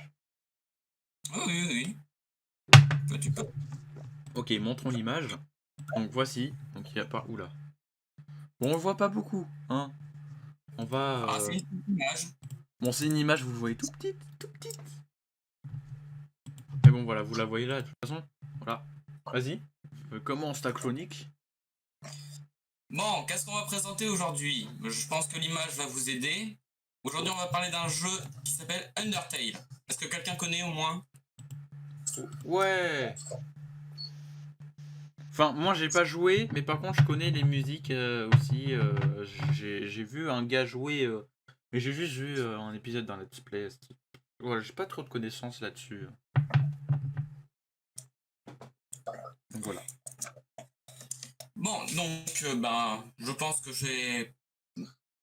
Oh, oui. Bah, tu peux. Ok, montrons l'image. Donc voici. Donc il y a pas... Oula. Bon, on le voit pas beaucoup, hein. On va... Ah, c'est une image. Bon, c'est une image, vous le voyez tout petite. Mais bon, voilà, vous la voyez là, de toute façon. Voilà. Vas-y. Commence ta chronique. Bon, qu'est-ce qu'on va présenter aujourd'hui? Je pense que l'image va vous aider. Aujourd'hui, on va parler d'un jeu qui s'appelle Undertale. Est-ce que quelqu'un connaît au moins? Ouais. Enfin, moi j'ai pas joué, mais par contre je connais les musiques aussi. J'ai vu un gars jouer, mais j'ai juste vu un épisode d'un let's play. Voilà, j'ai pas trop de connaissances là-dessus. Donc voilà. Bon, donc, je pense que j'ai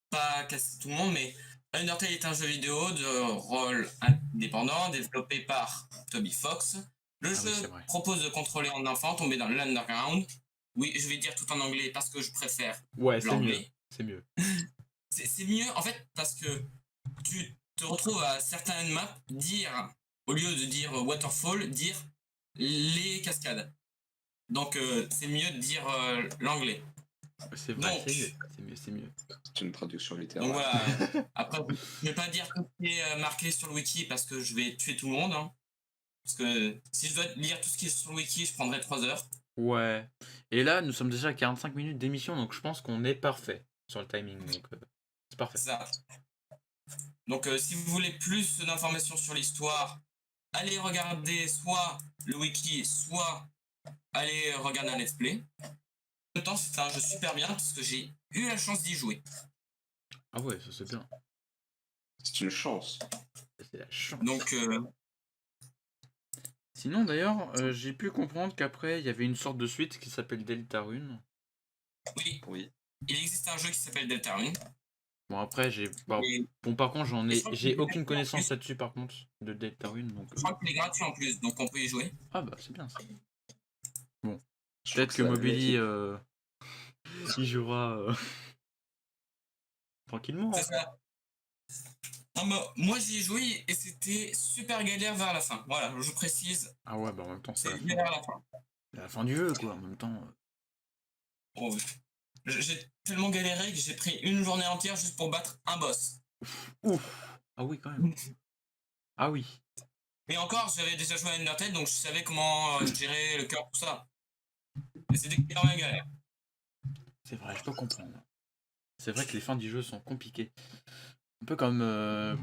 pas cassé tout le monde, mais Undertale est un jeu vidéo de rôle indépendant développé par Toby Fox. Le Ah jeu oui, c'est vrai. propose de contrôler un enfant tombé dans l'underground. Oui, je vais dire tout en anglais parce que je préfère Ouais, c'est mieux. l'anglais. C'est mieux. C'est mieux en fait parce que tu te retrouves à certaines maps dire, au lieu de dire waterfall, dire les cascades. Donc c'est mieux de dire l'anglais. C'est vrai, Donc, c'est mieux. C'est mieux, c'est mieux. C'est une traduction donc littérale. voilà. Après, je vais pas dire tout ce qui est marqué sur le wiki parce que je vais tuer tout le monde. Hein. Parce que si je dois lire tout ce qui est sur le wiki, je prendrai 3 heures. Ouais. Et là, nous sommes déjà à 45 minutes d'émission, donc je pense qu'on est parfait sur le timing. Donc c'est parfait. C'est ça. Donc si vous voulez plus d'informations sur l'histoire, allez regarder soit le wiki, soit allez regarder un let's play. En même temps, c'est un jeu super bien parce que j'ai eu la chance d'y jouer. Ah ouais, ça c'est bien. C'est une chance. C'est la chance. Donc Sinon d'ailleurs, j'ai pu comprendre qu'après il y avait une sorte de suite qui s'appelle Deltarune. oui, Oui. il existe un jeu qui s'appelle Deltarune. Bon après Et bon par contre je crois j'ai qu'il est aucune gratuit en connaissance plus. là-dessus par contre de Deltarune donc Je crois qu'il est gratuit en plus, donc on peut y jouer. ah bah c'est bien ça. Bon, Je trouve peut-être que ça Mobili magnifique. il jouera tranquillement. C'est ça. Non, moi j'y ai joué et c'était super galère vers la fin. Voilà, je précise, Ah ouais bah en même temps c'est c'est galère à la fin. la fin du jeu quoi en même temps. Bon, j'ai tellement galéré que j'ai pris une journée entière juste pour battre un boss. Ouf. Ah oui quand même. Ah oui. Et encore, j'avais déjà joué à Undertale, donc je savais comment gérer le cœur, tout ça. Mais c'était énormément galère. C'est vrai, je peux comprendre. C'est vrai que les fins du jeu sont compliquées. Un peu comme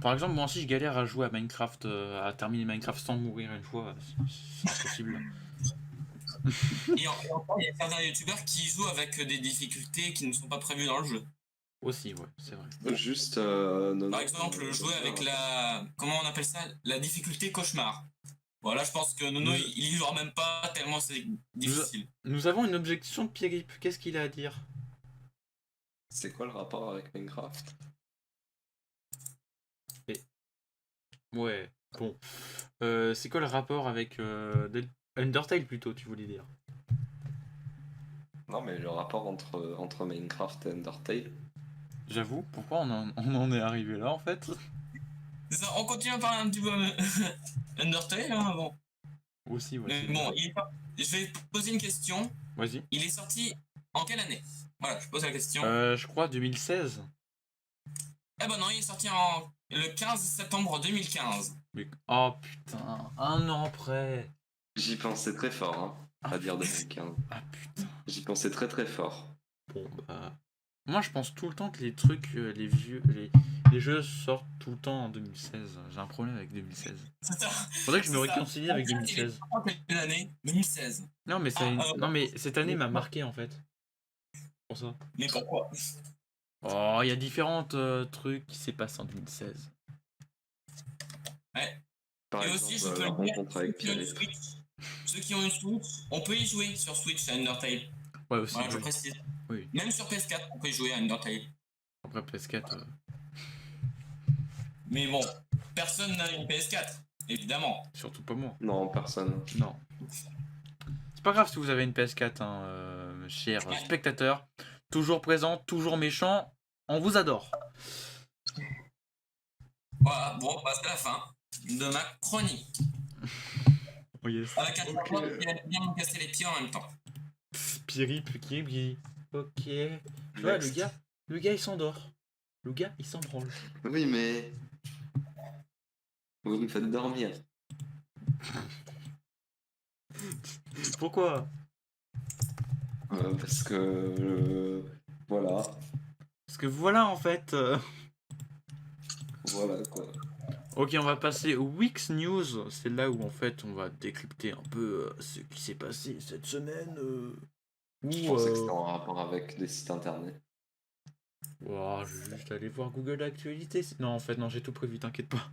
par exemple moi aussi je galère à jouer à Minecraft, à terminer Minecraft sans mourir une fois, c'est impossible. Et encore, il y a certains youtubeurs qui jouent avec des difficultés qui ne sont pas prévues dans le jeu. Aussi ouais, c'est vrai. Juste. Par exemple, jouer avec la... Comment on appelle ça? La difficulté cauchemar. Voilà, je pense que Nono, il y jouera même pas tellement c'est difficile. Nous avons une objection de Pierrip, qu'est-ce qu'il a à dire? C'est quoi le rapport avec Minecraft? Ouais, bon. C'est quoi le rapport avec Undertale plutôt, tu voulais dire? Non, mais le rapport entre Minecraft et Undertale. J'avoue, pourquoi on en est arrivé là en fait? C'est ça, on continue à parler un petit peu Undertale, hein, bon. Aussi, ouais. Mais c'est bon, vrai. je vais te poser une question. Vas-y. Il est sorti en quelle année? Voilà, je pose la question. Je crois 2016. Eh ben non, il est sorti le 15 septembre 2015. Mais... Oh putain, un an après. J'y pensais très fort, hein, Ah, à dire 2015. Ah putain. J'y pensais très très fort. Bon bah. Moi je pense tout le temps que les trucs, les jeux sortent tout le temps en 2016. J'ai un problème avec 2016. C'est ça. Faudrait que je me C'est ça. réconcilie avec En fait, il est 2016. sorti en quelle année? 2016. Non mais, non, mais cette année m'a marqué en fait. Pour ça. Mais pourquoi? Oh, il y a différentes trucs qui s'est passé en 2016. Ouais. Par Et exemple, aussi, je peux la le dire, rencontre ceux avec qui ont une Pierre. Switch, ceux qui ont une Switch, on peut y jouer sur Switch à Undertale. Ouais aussi. Voilà, je Oui. précise. Oui. Même sur PS4, on peut y jouer à Undertale. Après PS4. Mais bon, personne n'a une PS4, évidemment. Surtout pas moi. Non, personne. Non. C'est pas grave si vous avez une PS4, hein, chers spectateurs. Toujours présent, toujours méchant. On vous adore. Voilà, bon, bah, c'est la fin de ma chronique. Oh yes. Avec un joueur qui a bien me casser les pieds en même temps. Pirip qui. Ok. Tu vois, le gars il s'endort. Le gars il s'en branle. Oui, mais. Vous me faites dormir. Pourquoi? Parce que. Voilà. Parce que voilà en fait. Voilà quoi. Ok, on va passer au Week's News. C'est là où en fait on va décrypter un peu ce qui s'est passé cette semaine. Je pensais que c'était en rapport avec des sites internet. Ouah, je vais juste aller voir Google Actualité. Non, en fait, non, j'ai tout prévu, t'inquiète pas.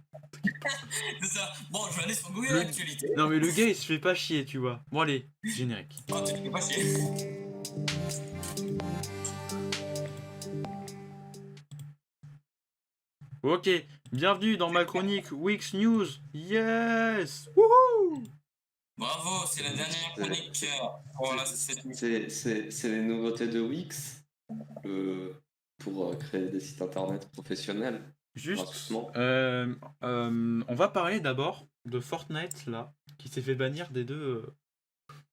C'est ça. Bon, je vais aller sur Google Le- Actualité. Non, mais le gars il se fait pas chier, tu vois. Bon, allez, générique. Quand tu te fais pas chier. Ok, bienvenue dans ma chronique Week's News. Yes! Wouhou! Bravo, c'est la dernière chronique. Voilà, cette C'est les nouveautés de Wix pour créer des sites internet professionnels. Juste, gratuitement. on va parler d'abord de Fortnite là, qui s'est fait bannir des deux,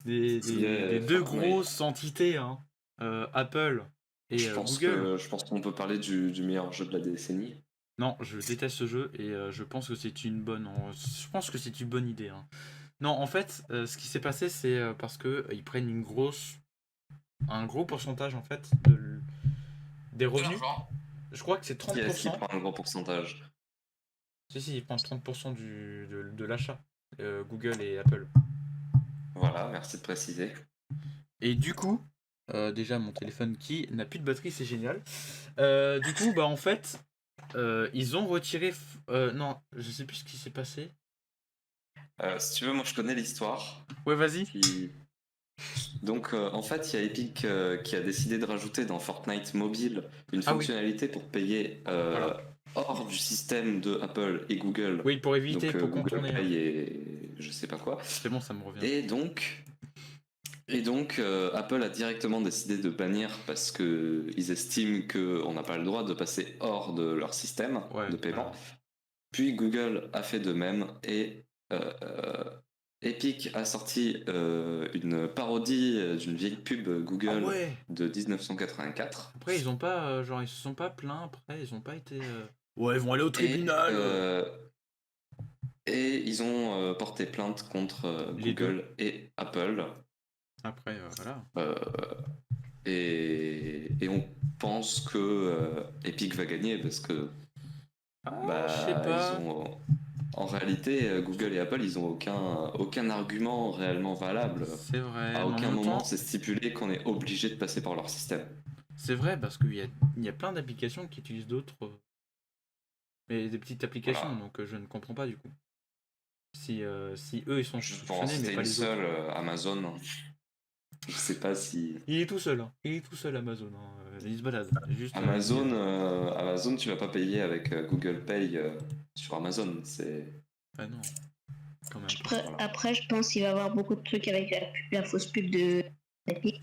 des deux Fortnite. grosses entités, hein, Apple et Je pense Google. je pense qu'on peut parler du meilleur jeu de la décennie. Non, je déteste ce jeu et je pense que c'est une bonne, je pense que c'est une bonne idée, hein. Non, en fait, ce qui s'est passé, c'est parce que ils prennent un gros pourcentage en fait des de revenus. l'argent. Je crois que c'est Qui est-ce qui 30%. prend un gros pourcentage? Si, ils prennent 30% de l'achat, Google et Apple. Voilà, merci de préciser. Et du coup, déjà mon téléphone qui n'a plus de batterie, c'est génial. Du coup, bah en fait, ils ont retiré. Non, je sais plus ce qui s'est passé. Si tu veux, moi je connais l'histoire. Ouais, vas-y. Donc en fait, il y a Epic qui a décidé de rajouter dans Fortnite Mobile une Ah oui. fonctionnalité pour payer Voilà. hors du système de Apple et Google. Oui, pour éviter, Donc pour Google contourner, hein. Pay et je sais pas quoi. C'est bon, ça me revient. Et donc Apple a directement décidé de bannir parce que ils estiment qu'on n'a pas le droit de passer hors de leur système Ouais, de paiement. voilà. Puis Google a fait de même et Epic a sorti une parodie d'une vieille pub Google Ah ouais. de 1984. Après, ils ont pas, genre, ils se sont pas plaints. Après, ils ont pas été. Ouais, ils vont aller au Et, tribunal. et ils ont porté plainte contre Les Google et Apple. Après, voilà. Et on pense que Epic va gagner parce que Ah, je sais pas. en réalité, Google et Apple, ils ont aucun argument réellement valable. C'est vrai. À mais en aucun même moment, temps, c'est stipulé qu'on est obligé de passer par leur système. c'est vrai parce qu'il y a plein d'applications qui utilisent d'autres. Mais des petites applications, Voilà. donc je ne comprends pas du coup. Si eux ils sont Juste pour en fonctionnés, mais citer pas une les autres. seule, Amazon. Je sais pas si. Il est tout seul, hein. Il est tout seul Amazon, hein. Il se balade. Juste, Amazon, tu vas pas payer avec Google Pay sur Amazon. Ah non, quand même. Après, je pense qu'il va y avoir beaucoup de trucs avec la fausse pub de Epic.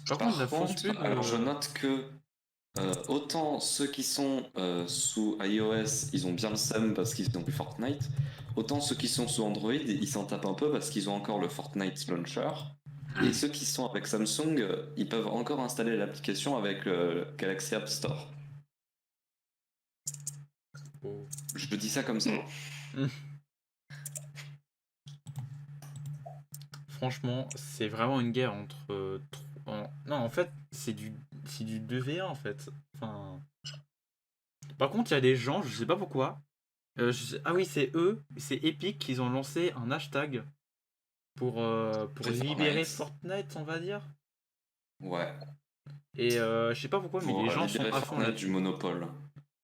Par contre, la fausse pub. alors je note que autant ceux qui sont sous iOS, ils ont bien le seum parce qu'ils ont plus Fortnite. Autant ceux qui sont sous Android, ils s'en tapent un peu parce qu'ils ont encore le Fortnite Launcher. Et ceux qui sont avec Samsung, ils peuvent encore installer l'application avec le Galaxy App Store. Oh. Je dis ça comme ça. Franchement, c'est vraiment une guerre entre. Non, en fait, c'est du 2v1 en fait. Enfin. Par contre, il y a des gens, je sais pas pourquoi. Ah oui, c'est eux, c'est Epic qui ont lancé un hashtag pour libérer Fortnite, on va dire. Ouais. Et je sais pas pourquoi, mais Pour les gens sont libérer à fond Fortnite là-dessus. du monopole.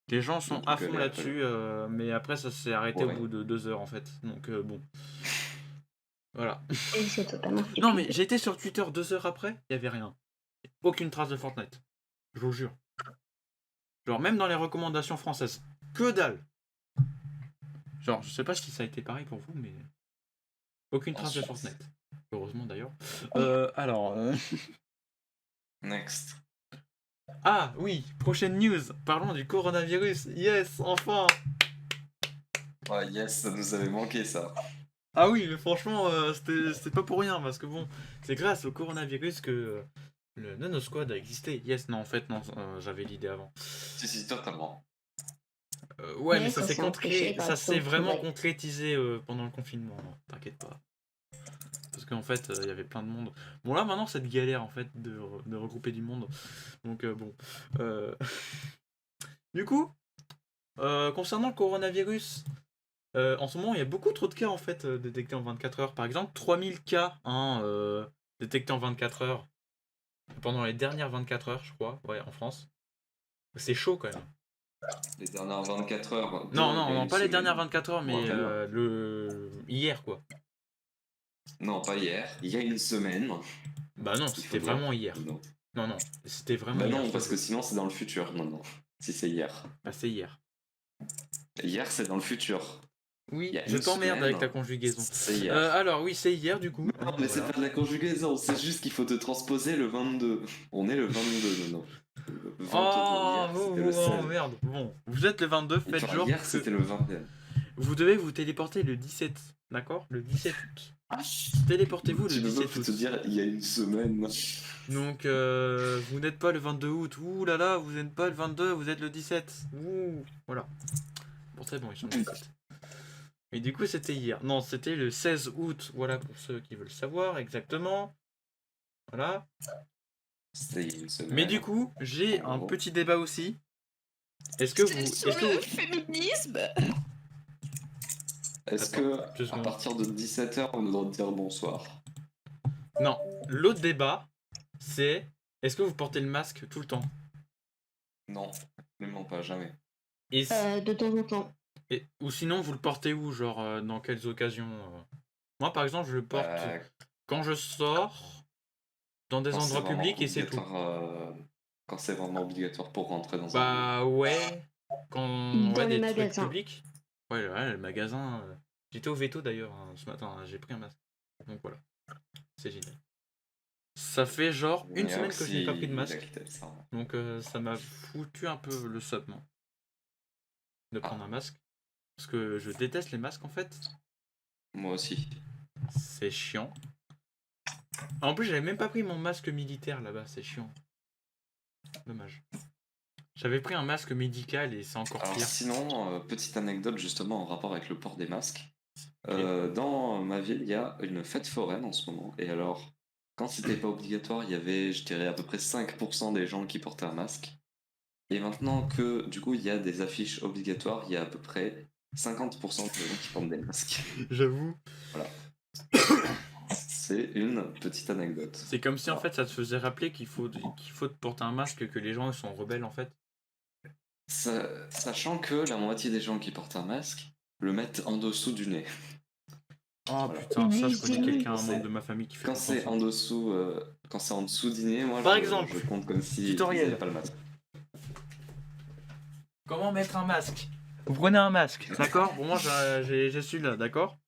Les gens sont à Google fond et là-dessus, mais après ça s'est arrêté Ouais. au bout de 2 heures en fait. Donc bon. Voilà. Et c'est totalement Non mais j'ai été sur Twitter 2 heures après, il y avait rien. Aucune trace de Fortnite. Je vous jure. Genre même dans les recommandations françaises. Que dalle. Genre je sais pas si ça a été pareil pour vous, mais aucune trace de Fortnite. Heureusement d'ailleurs. Alors. Next. Ah oui, prochaine news. Parlons du coronavirus. Yes, enfin. Ouais, yes, ça nous avait manqué ça. Ah oui, mais franchement, c'était pas pour rien, parce que bon, c'est grâce au coronavirus que le Nano Squad a existé. Yes, non, en fait, non, j'avais l'idée avant. Si, totalement. Ouais, Mais mais ça ça s'est s'est empêché grâce ça s'est au vraiment travail. concrétisé pendant le confinement, non, t'inquiète pas. Parce qu'en fait, il y avait plein de monde. Bon, là, maintenant, c'est de galère, en fait, de regrouper du monde. Donc, bon. Du coup, concernant le coronavirus, en ce moment, il y a beaucoup trop de cas en fait détectés en 24 heures. Par exemple, 3000 cas détectés en 24 heures pendant les dernières 24 heures, je crois, ouais, en France. C'est chaud quand même. Les dernières 24 heures. Non, il y a non, une pas les semaine. dernières 24 heures, mais Rappelle-moi. hier quoi. Non, pas hier. Il y a une semaine. Bah non, Il faut c'était dire. vraiment hier. Non. Non, c'était vraiment Bah hier. non, parce que sinon c'est dans le futur. Non. Si c'est hier. Bah c'est hier. Hier, c'est dans le futur. Oui, Il y a je une t'emmerde semaine. avec ta conjugaison. C'est hier. Alors oui, c'est hier du coup. Non, mais c'est Voilà. pas de la conjugaison, c'est juste qu'il faut te transposer le 22. On est le 22, non. Le 22 Oh, hier, c'était le 16. merde. Bon, vous êtes le 22, Et faites toi, genre hier, que c'était le 21. vous devez vous téléporter le 17, d'accord? Le 17 août. Téléportez-vous le Tu peux 17 pas te août. dire, il y a une semaine. Donc, vous n'êtes pas le 22 août. Ouh là là, vous n'êtes pas le 22, vous êtes le 17. Ouh, voilà. Bon, c'est bon, ils sont le 17. Et du coup, c'était hier. Non, c'était le 16 août. Voilà, pour ceux qui veulent savoir exactement. Voilà. C'était il y a une semaine. Mais du coup, j'ai un Oh. petit débat aussi. Est-ce que C'est vous... sur Est-ce que le vous... féminisme. Est-ce Attends, que, 2 à secondes. partir de 17h, on a le droit de dire bonsoir? Non, l'autre débat, c'est... Est-ce que vous portez le masque tout le temps? Non, absolument pas, jamais. Et, De temps en temps. ou sinon, vous le portez où? Genre, dans quelles occasions Moi, par exemple, je le porte quand je sors, dans des Quand c'est endroits vraiment publics, et c'est tout. obligatoire, quand c'est vraiment obligatoire pour rentrer dans un Bah ouais, quand Dans ouais, les des trucs magasins. publics. Ouais, le magasin. J'étais au veto d'ailleurs ce matin, j'ai pris un masque. Donc voilà, c'est génial. Ça fait genre une New semaine York, que je n'ai pas pris de il a masque. quitté ça. Donc ça m'a foutu un peu le seum de prendre un masque. Parce que je déteste les masques en fait. Moi aussi. C'est chiant. En plus, j'avais même pas pris mon masque militaire là-bas, c'est chiant. Dommage. J'avais pris un masque médical et c'est encore Alors pire. sinon, petite anecdote justement en rapport avec le port des masques. Ok. Dans ma ville, il y a une fête foraine en ce moment. Et alors, quand c'était pas obligatoire, il y avait, je dirais, à peu près 5% des gens qui portaient un masque. Et maintenant que, du coup, il y a des affiches obligatoires, il y a à peu près 50% de gens qui portent des masques. J'avoue. Voilà. C'est une petite anecdote. C'est comme si en fait ça te faisait rappeler qu'il faut te porter un masque, que les gens ils sont rebelles en fait. Sachant que la moitié des gens qui portent un masque le mettent en dessous du nez. Oh Voilà. putain, ça je connais Oui, quelqu'un, un c'est- membre de ma famille qui fait Quand tout c'est ça. en dessous, quand c'est en dessous du nez, moi Par je, exemple, je compte comme si ils tutoriel. n'avaient pas le masque. Comment mettre un masque? Vous prenez un masque, d'accord? Bon, moi j'ai celui-là, d'accord?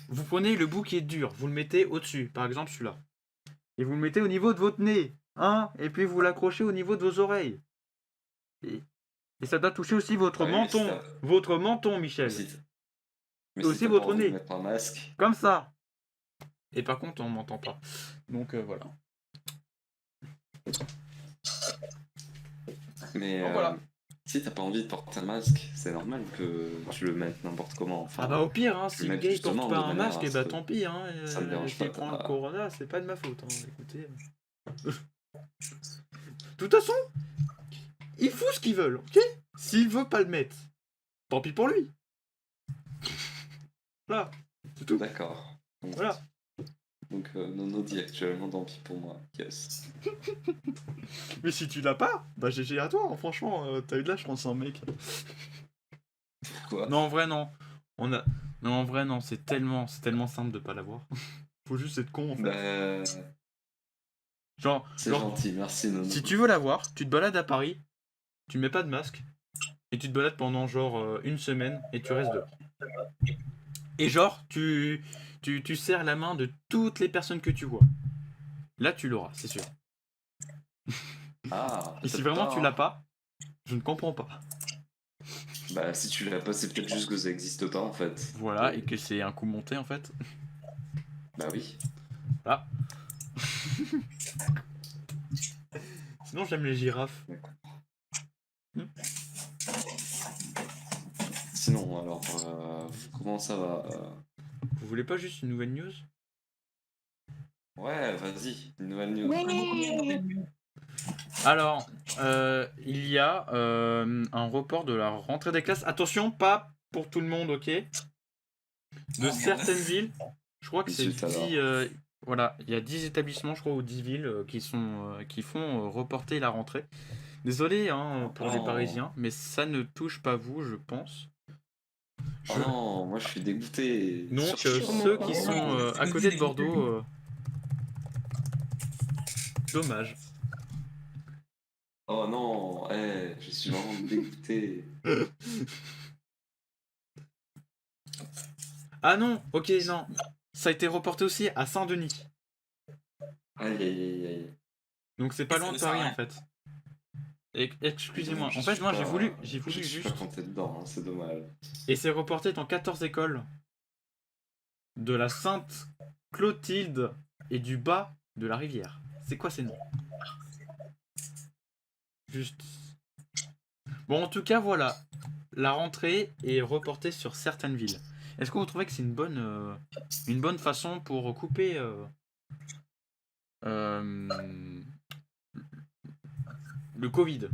Vous prenez le bout qui est dur, vous le mettez au-dessus, par exemple celui-là. Et vous le mettez au niveau de votre nez, hein? Et puis vous l'accrochez au niveau de vos oreilles. Et ça doit toucher aussi votre Ouais, mais menton. si t'as- Votre menton, Michel. Mais aussi si t'as votre pas envie nez. de mettre un masque, Comme ça. Et par contre, on m'entend pas. Donc voilà. mais Donc, voilà. si t'as pas envie de porter un masque, c'est normal que tu le mettes n'importe comment. Enfin, Ah bah au pire, hein, je si le le mets gars il justement porte pas de un manière masque, à et ce bah que tant pis, hein. ça me dérange S'il pas, prend le t'as- corona, c'est pas de ma faute, hein. Écoutez. De toute façon, il fout ce qu'il veut, ok? S'il veut pas le mettre, tant pis pour lui. Voilà, c'est tout. D'accord. Donc, Voilà. Donc Nono dit actuellement tant pis pour moi. Yes. Mais si tu l'as pas, bah GG à toi, hein. Franchement, t'as eu de la chance, hein, mec. Pourquoi? Non, en vrai, non. Non, en vrai, non, c'est tellement simple de pas l'avoir. Faut juste être con, en fait. Bah, Genre, c'est gentil, merci Nono. si tu veux l'avoir, tu te balades à Paris, tu mets pas de masque, et tu te balades pendant genre une semaine, et tu restes dehors. Et genre, tu serres la main de toutes les personnes que tu vois. Là, tu l'auras, c'est sûr. Ah, Et si peut-être vraiment pas, tu hein. l'as pas, je ne comprends pas. Bah, si tu l'as pas, c'est peut-être juste que ça existe pas en fait. Voilà, et que c'est un coup monté en fait. Bah oui. Ah. Sinon, j'aime les girafes. Sinon, alors, comment ça va? Vous voulez pas juste une nouvelle news? Ouais, vas-y, une nouvelle news. Ouais. Alors, il y a un report de la rentrée des classes. Attention, pas pour tout le monde, ok? De merde. certaines villes. Je crois que c'est Zut, alors. 10, voilà, il y a 10 établissements, je crois, ou 10 villes qui font reporter la rentrée. Désolé hein, pour les Oh. Parisiens, mais ça ne touche pas vous, je pense. Oh non, moi je suis dégoûté. Donc Sûrement ceux pas. qui sont à côté de Bordeaux, dommage. Oh non, je suis vraiment dégoûté. Ah non, ok, non. Ça a été reporté aussi à Saint-Denis. Aïe aïe aïe aïe. Donc c'est pas Et ça loin ne de sert à Paris rien. en fait. Excusez-moi. Je En fait, suis moi pas- j'ai voulu Je suis juste. pas compté dedans, hein, c'est dommage. Et c'est reporté dans 14 écoles. De la Sainte Clotilde et du bas de la rivière. C'est quoi ces noms? Juste. Bon, en tout cas, voilà. La rentrée est reportée sur certaines villes. Est-ce que vous trouvez que c'est une bonne façon pour couper le Covid?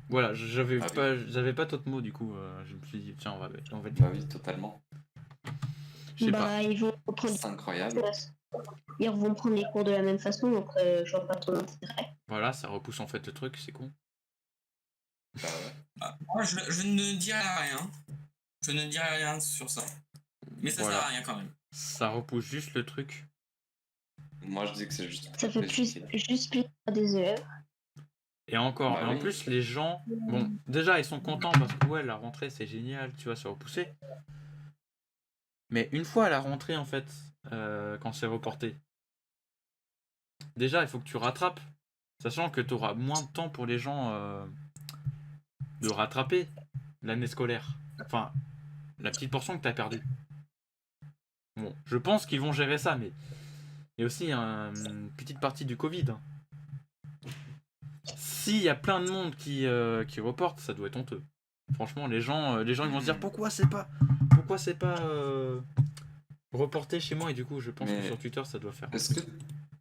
Voilà, j'avais Ah oui. pas d'autres mots du coup. Je me suis dit, tiens, on va le Bah dire. oui, totalement. Je sais pas. Bah, ils vont reprendre C'est incroyable. ils vont prendre les cours de la même façon, donc je vois pas trop l'intérêt. Voilà, ça repousse en fait le truc, c'est con. Bah ouais. Moi, je ne dirai rien. Je ne dirai rien sur ça. Mais ça Voilà. sert à rien quand même. Ça repousse juste le truc. Moi je dis que c'est juste. Ça fait juste plaisir à des élèves. Et encore, Bah et en oui. plus les gens, bon, déjà ils sont contents parce que ouais, la rentrée c'est génial, tu vois, c'est repoussé. Mais une fois à la rentrée en fait, quand c'est reporté, déjà il faut que tu rattrapes, sachant que tu auras moins de temps pour les gens de rattraper l'année scolaire. Enfin, la petite portion que tu as perdue. Bon, je pense qu'ils vont gérer ça, mais il y a aussi une petite partie du Covid. Hein. S'il y a plein de monde qui reporte, ça doit être honteux. Franchement, les gens ils vont se dire pourquoi c'est pas reporté chez moi, et du coup je pense que Mais sur Twitter ça doit faire. Est-ce que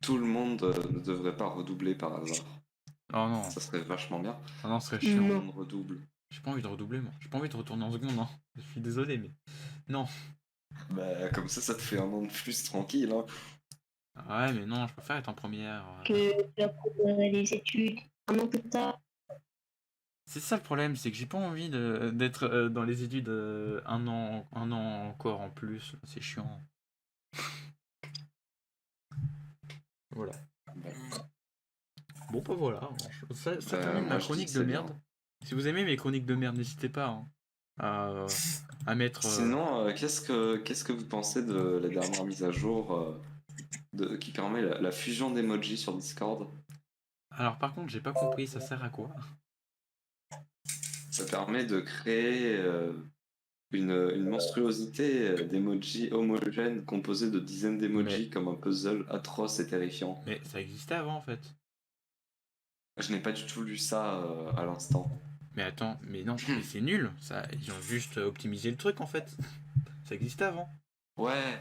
tout le monde ne devrait pas redoubler par hasard? Oh non, Ça serait vachement bien. ah non, ce serait Tout le chiant. Non. monde redouble. J'ai pas envie de redoubler moi. J'ai pas envie de retourner en seconde, hein. Je suis désolé, mais non. Bah comme ça te fait un an de plus tranquille. Hein. Ah ouais, mais non, je préfère être en première. Que tu apprends les études un an plus tard. C'est ça le problème, c'est que j'ai pas envie d'être dans les études un an encore en plus. C'est chiant. Voilà. Bon, bah voilà. Ça termine moi, ma je dis chronique que de c'est merde. bien. Si vous aimez mes chroniques de merde, n'hésitez pas hein, à mettre. Sinon, qu'est-ce que vous pensez de la dernière mise à jour qui permet la fusion d'emojis sur Discord? Alors par contre, j'ai pas compris, ça sert à quoi? Ça permet de créer une monstruosité d'emojis homogènes composés de dizaines d'emojis comme un puzzle atroce et terrifiant. Mais ça existait avant en fait. Je n'ai pas du tout lu ça à l'instant. Mais attends, mais non, mais c'est nul. Ça, ils ont juste optimisé le truc en fait. Ça existait avant. Ouais.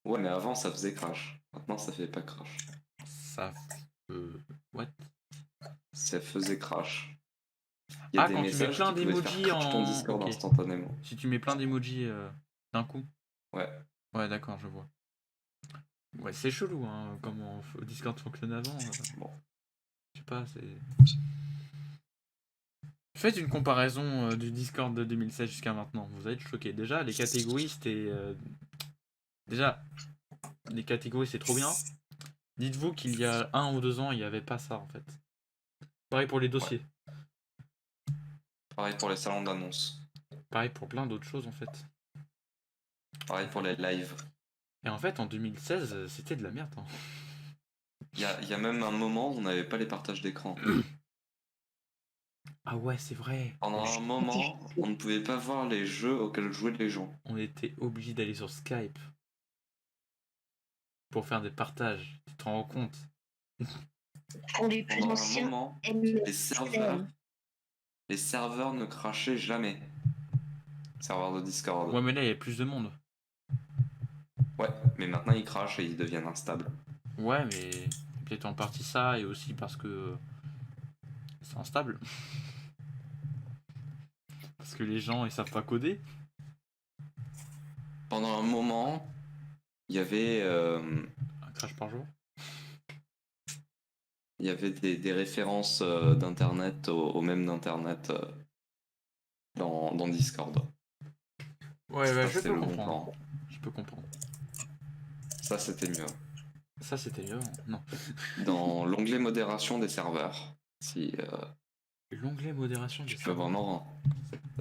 Ouais, mais avant ça faisait crash. Maintenant ça fait pas crash. Ça. What? Ça faisait crash. Il y a Ah, des quand tu mets messages plein qui pouvaient d'emojis faire crash ton en. Discord Ok. instantanément. Si tu mets plein d'emojis d'un coup. Ouais. Ouais, d'accord, je vois. Ouais, c'est chelou, hein, comment Discord fonctionne avant. Bon. Je sais pas, c'est. Faites une comparaison du Discord de 2016 jusqu'à maintenant. Vous allez être choqués. Déjà, les catégories, c'était. Déjà, les catégories, c'est trop bien. Dites-vous qu'il y a 1 ou 2 ans, il n'y avait pas ça en fait. Pareil pour les dossiers. Pareil pour les salons d'annonce. Pareil pour plein d'autres choses en fait. Pareil pour les lives. Et en fait, en 2016, c'était de la merde. Hein. Il y a même un moment où on n'avait pas les partages d'écran. Ah ouais, c'est vrai. Pendant un moment, on ne pouvait pas voir les jeux auxquels jouaient les gens. On était obligé d'aller sur Skype pour faire des partages. Tu te rends compte? Pour les plus Pendant un anciens, moment, MSN. les serveurs ne crachaient jamais. Serveurs de Discord. Ouais, mais là, il y a plus de monde. Ouais, mais maintenant ils crachent et ils deviennent instables. Ouais, mais peut-être en partie ça, et aussi parce que c'est instable. Parce que les gens ils savent pas coder. Pendant un moment, il y avait, Un crash par jour. il y avait des références d'internet au même d'internet dans Discord. Ouais, Ça, je c'est peux le bon comprendre. temps. Je peux comprendre. Ça, c'était mieux. Ça c'était mieux. Non. Dans l'onglet modération des serveurs, si L'onglet modération du tu peux vraiment.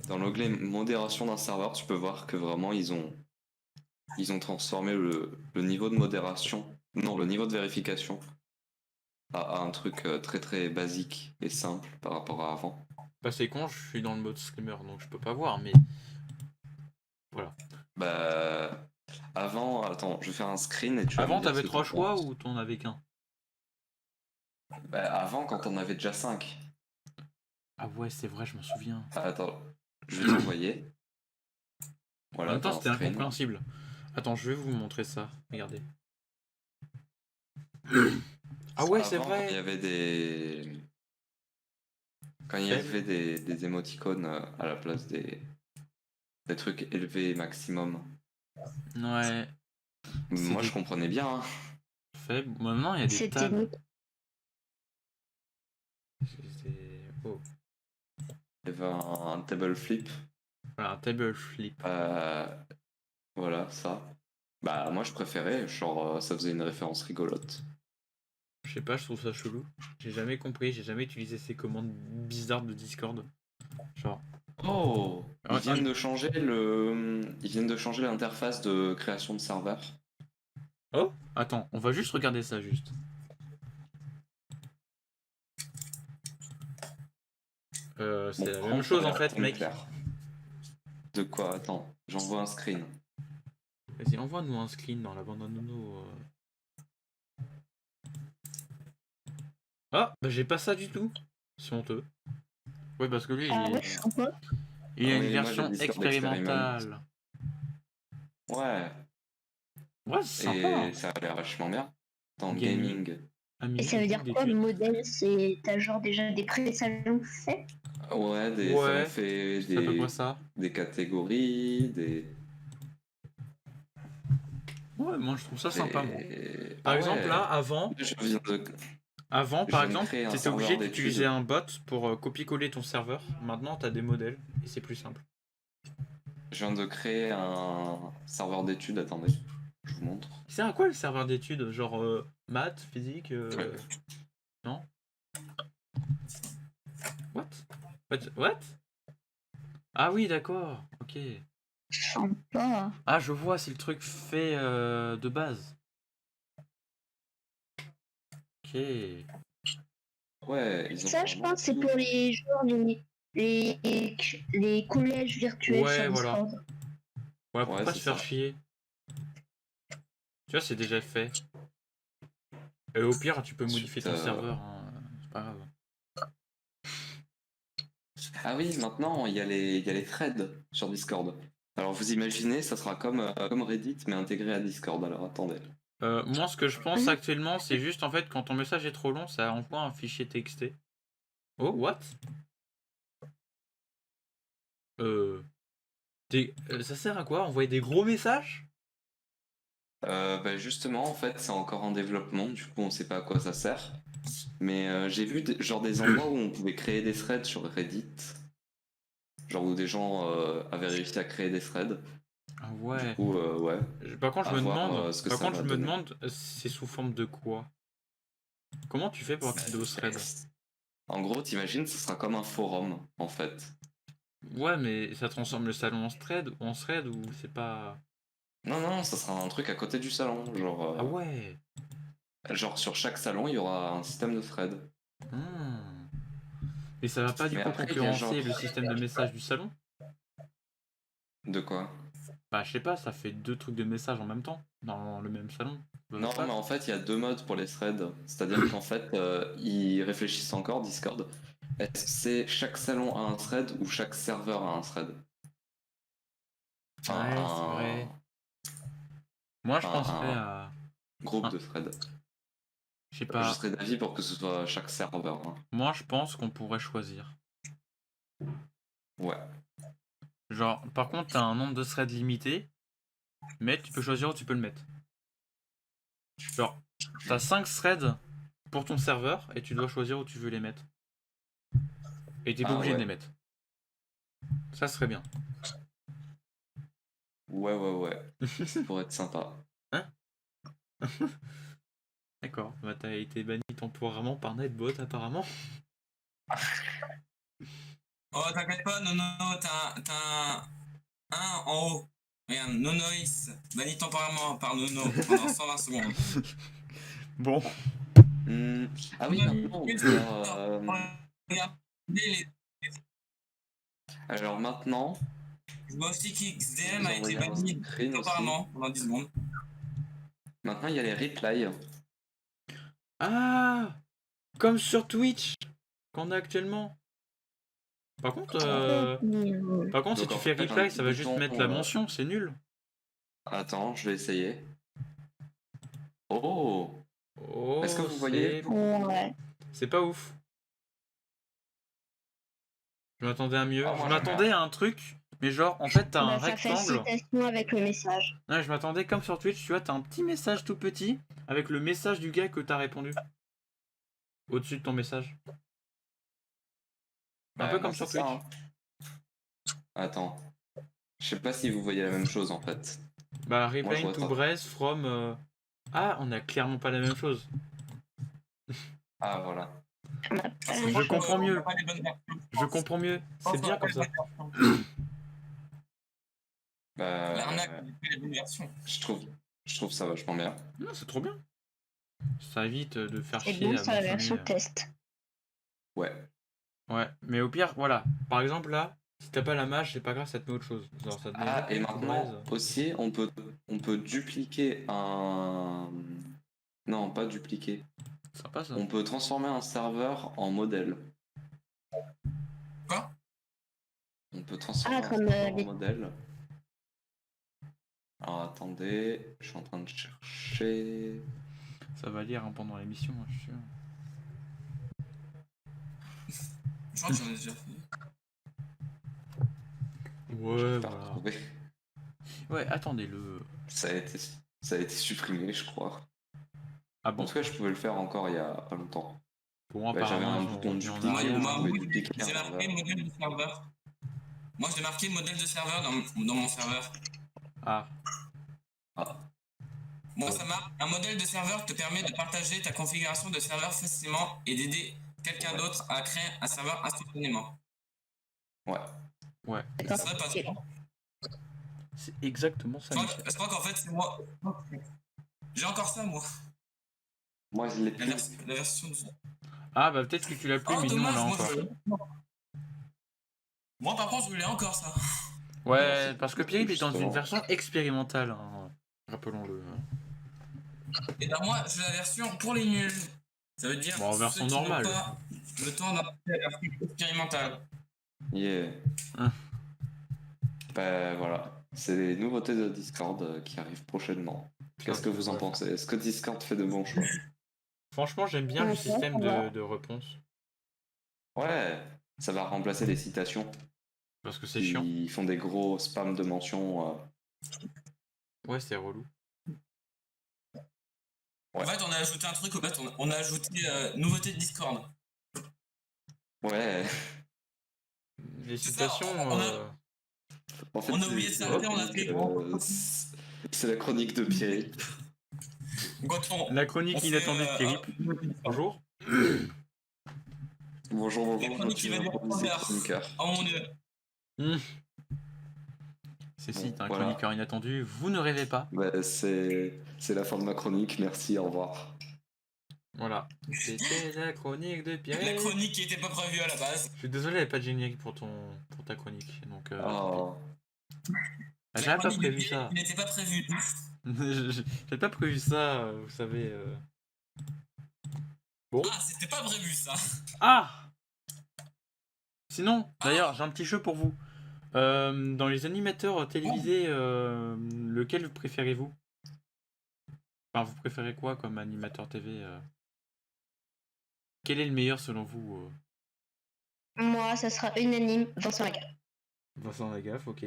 Dans l'onglet modération d'un serveur, tu peux voir que vraiment ils ont transformé le niveau de modération, non, le niveau de vérification à un truc très très basique et simple par rapport à avant. Bah c'est con, je suis dans le mode streamer donc je peux pas voir, mais voilà. Bah avant, attends, je vais faire un screen et tu vas me Avant dire t'avais ce que 3 t'en choix penses. ou t'en avais qu'un? Bah avant, quand on avait déjà 5. Ah ouais, c'est vrai, je me souviens. Attends, je vais t'envoyer. En Voilà, même temps t'as un c'était screen. incompréhensible. Attends, je vais vous montrer ça. Regardez. Ah ouais, c'est Avant, quand il y vrai. avait des. Quand il y Faible. avait des émoticônes à la place des trucs élevés maximum. Ouais. Moi, des- je comprenais bien. Hein. Faible. Maintenant il y a des C'était tables. nous. Oh. Il y avait un table flip. Voilà, un table flip. Voilà, ça. Bah, moi, je préférais. Genre, ça faisait une référence rigolote. Je sais pas, je trouve ça chelou. J'ai jamais compris, j'ai jamais utilisé ces commandes bizarres de Discord. Genre. Oh, ils Ouais, viennent de changer l'interface de création de serveur. Oh, attends, on va juste regarder ça juste. C'est Bon, la par même contre, chose ça a en l'air fait, très mec. clair. De quoi? Attends, j'envoie un screen. Vas-y, envoie-nous un screen dans la bande à Nono. Ah, bah j'ai pas ça du tout. C'est honteux. Ouais, parce que lui, Ah ouais, sympa. il a une Oui, moi, version j'ai Discord expérimentale. Ouais, Ouais, c'est sympa. et Hein. ça a l'air vachement bien. Dans Gaming. gaming. Et ça veut dire quoi, le modèle? C'est t'as genre déjà des pré-salons faits? Ouais, ça Ouais, en fait c'est à peu près ça. des catégories, Ouais, moi je trouve ça sympa, moi. des... Par Ah exemple, ouais, là, avant, je viens de, par je viens de exemple, créer un t'étais serveur obligé d'utiliser d'études. un bot pour copier-coller ton serveur. Maintenant, t'as des modèles et c'est plus simple. Je viens de créer un serveur d'études, attendez, je vous montre. Il sert à quoi le serveur d'études? Genre maths, physique Ouais. Non? What? Ah oui, d'accord, ok. Sympa. Ah, je vois, c'est le truc fait de base. Ok. Ouais, ils ont Ça, je vraiment pense, c'est tout. pour les genre les collèges virtuels Ouais, sur voilà. Discord. Ouais, pour Ouais, pas c'est se faire ça. chier. Tu vois, c'est déjà fait. Et au pire, tu peux modifier ton Ensuite, serveur, hein, c'est pas grave. Ah oui, maintenant, il y a les threads sur Discord. Alors, vous imaginez, ça sera comme Reddit, mais intégré à Discord. Alors, attendez. Moi, ce que je pense actuellement, c'est juste en fait quand ton message est trop long, ça envoie un fichier TXT. Oh, what? Ça sert à quoi? Envoyer des gros messages? Bah, justement, en fait, c'est encore en développement. Du coup, on sait pas à quoi ça sert. Mais j'ai vu genre des endroits où on pouvait créer des threads sur Reddit. Genre où des gens avaient réussi à créer des threads. Ah Du ouais. coup, ouais. Par contre, je À me voir, demande, ce que ça va donner. c'est sous forme de quoi? Comment tu fais pour accéder au thread? En gros, t'imagines, ce sera comme un forum, en fait. Ouais, mais ça transforme le salon en thread ou c'est pas... Non, non, ça sera un truc à côté du salon. Ah ouais. Genre sur chaque salon, il y aura un système de thread. Hmm. Mais ça va pas du Mais coup après, il y a genre... concurrencer le système de message du salon? De quoi? Bah je sais pas, ça fait 2 trucs de message en même temps, dans le même salon. Non, mais en fait, il y a 2 modes pour les threads. C'est-à-dire qu'en fait, ils réfléchissent encore, Discord. Est-ce que c'est chaque salon a un thread ou chaque serveur a un thread? Enfin, Ouais, c'est vrai. Moi je penserais à... groupe de threads. Je sais Je pas. serais d'avis pour que ce soit chaque serveur. Hein. Moi, je pense qu'on pourrait choisir. Ouais. Genre, par contre, t'as un nombre de threads limité, mais tu peux choisir où tu peux le mettre. Genre, t'as 5 threads pour ton serveur et tu dois choisir où tu veux les mettre. Et t'es pas Ah obligé de ouais. les mettre. Ça serait bien. Ouais. Ça pourrait être sympa. D'accord, bah t'as été banni temporairement par Nightbot apparemment. Oh, t'inquiète pas, Nono, t'as un en haut. Regarde, Nonoïs, banni temporairement par Nono pendant 120 secondes. Bon. Ah oui, maintenant, il y a, Regardez les. alors maintenant, Je vois aussi qu'XDM vous a été envoyez un banni screen aussi. temporairement pendant 10 secondes. Maintenant, il y a les replays. Ah, comme sur Twitch qu'on a actuellement. Par contre, si Donc, tu en fais fait, un reply, petit ça va juste bouton, mettre la mention, c'est nul. Attends, je vais essayer. Oh! Oh, Est-ce que vous voyez? Ouais. c'est pas ouf. Je m'attendais à mieux. Ah, Je moi, m'attendais à un truc, mais genre, en fait, t'as un Bah, ça fait rectangle. citation avec le message. Ouais, je m'attendais comme sur Twitch, tu vois, t'as un petit message tout petit avec le message du gars que t'as répondu. Au-dessus de ton message. Un Bah, peu moi, comme sur c'est ça, Twitch. hein. Attends. Je sais pas si vous voyez la même chose en fait. Bah, Moi, je reply vois to ça. Brest from. Ah, on a clairement pas la même chose. Ah, voilà. Je comprends mieux. Pas les bonnes versions. Je comprends mieux. C'est bien comme ça. Bah, L'arnaque, on fait les bonnes versions. je trouve ça vachement bien. Non, c'est trop bien. Ça évite de faire C'est chier bon, à ça la version mentionner. test. Ouais. Ouais, mais au pire, voilà. Par exemple, là, si t'as pas la mage, c'est pas grave, ça te met autre chose. Genre, ça te met Ah, et reply to maintenant Brest. aussi, on peut dupliquer un. Non, pas dupliquer. Sympa ça. On peut transformer un serveur en modèle. Quoi? On peut transformer Ah, un comme serveur en les... modèle. Alors attendez, je suis en train de chercher. Ça va lire hein, pendant l'émission, je suis sûr. Je crois que j'en ai déjà fait. Ouais, J'arrive pas à voilà. retrouver. Ouais, attendez-le. Ça a été supprimé, je crois. Ah En bon? tout cas, je pouvais le faire encore il y a pas longtemps. Bon, Ouais, j'avais apparemment, un ils ont bouton de revenu en dupliquer, arrière. je Moi, pouvais oui, dupliquer un j'ai marqué serveur. modèle de serveur. Moi, j'ai marqué modèle de serveur dans mon serveur. Ah, Ah, Moi, ça marche. Un modèle de serveur te permet de partager ta configuration de serveur facilement et d'aider quelqu'un d'autre à créer un serveur instantanément. ouais. ouais. Ça serait pas Ok. trop. C'est exactement ça, Michel. Je crois qu'en fait, c'est moi. J'ai encore ça, moi. Moi, je l'ai La, plus. la version de. Ah, bah peut-être que tu l'as plus, Oh, mais nous, on dommage, l'a moi, encore. Moi, par contre, je l'ai encore, ça. Ouais, parce que Pierre est dans une Justement. version expérimentale. Hein. Rappelons-le. Et ben, moi, j'ai la version pour les nuls. Ça veut dire Bon, en ceux version qui n'ont normale. pas le temps d'avoir la version expérimentale. Yeah. Hein. Bah voilà. C'est les nouveautés de Discord qui arrivent prochainement. Qu'est-ce que vous en pensez? Est-ce que Discord fait de bons choix? Franchement, j'aime bien le Ouais, système ça va. de réponse. Ouais, ça va remplacer les citations Parce que c'est chiant. qui font des gros spams de mentions. Ouais, c'est relou. Ouais. En fait, on a ajouté un truc, en fait, on a ajouté nouveauté de Discord. Ouais. Les C'est ça, citations. En fait, On a oublié de c'est s'arrêter, on a fait c'est la chronique de Pierre. quand on. La chronique on fait, inattendue de Pierre. Bonjour. Bonjour, La bonjour, je chronique qui suis va durer improvisé 3 heures. chroniqueur. Oh mon dieu. C'est Bon, si, un voilà. chroniqueur inattendu. Vous ne rêvez pas. Bah, c'est la fin de ma chronique, merci, au revoir. Voilà. C'était la chronique de Pierre. La chronique qui était pas prévue à la base. Je suis désolé, il n'y avait pas de générique pour ta chronique. Donc, Oh. Ah, La j'avais pas chronique de prévu Pierre, ça. il n'était pas prévu. J'avais pas prévu ça, vous savez. Bon. Ah, c'était pas prévu ça. Ah! Sinon, d'ailleurs, j'ai un petit jeu pour vous. Dans les animateurs télévisés, lequel préférez-vous? Enfin, vous préférez quoi comme animateur TV quel est le meilleur selon vous Moi, ça sera unanime, Vincent Lagaffe. Vincent Lagaffe, ok.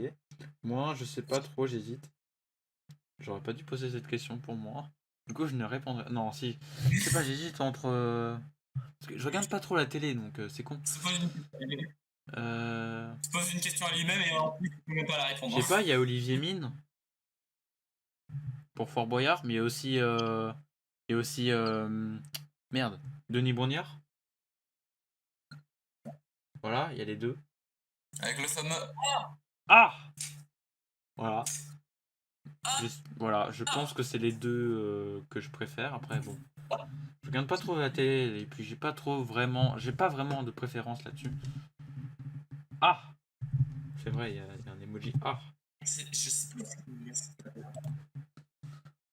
Moi, je sais pas trop, j'hésite. J'aurais pas dû poser cette question pour moi. Du coup, je ne répondrai. Non, si. Je sais pas, j'hésite entre. Parce que je regarde pas trop la télé, donc c'est con. Se pose une, Euh... se pose une question à lui-même et en plus, il peut même pas la Je répondre. sais pas, il y a Olivier Mine pour Fort Boyard, mais il y a aussi. Il y a aussi. Merde. Denis Brognard. Voilà, il y a les deux. Avec le fameux. Ah Voilà. Voilà, je pense que c'est les deux que je préfère. Après, bon. Je regarde pas trop la télé et puis j'ai pas vraiment de préférence là-dessus. Ah C'est vrai, il y a un emoji. Ah Je sais pas.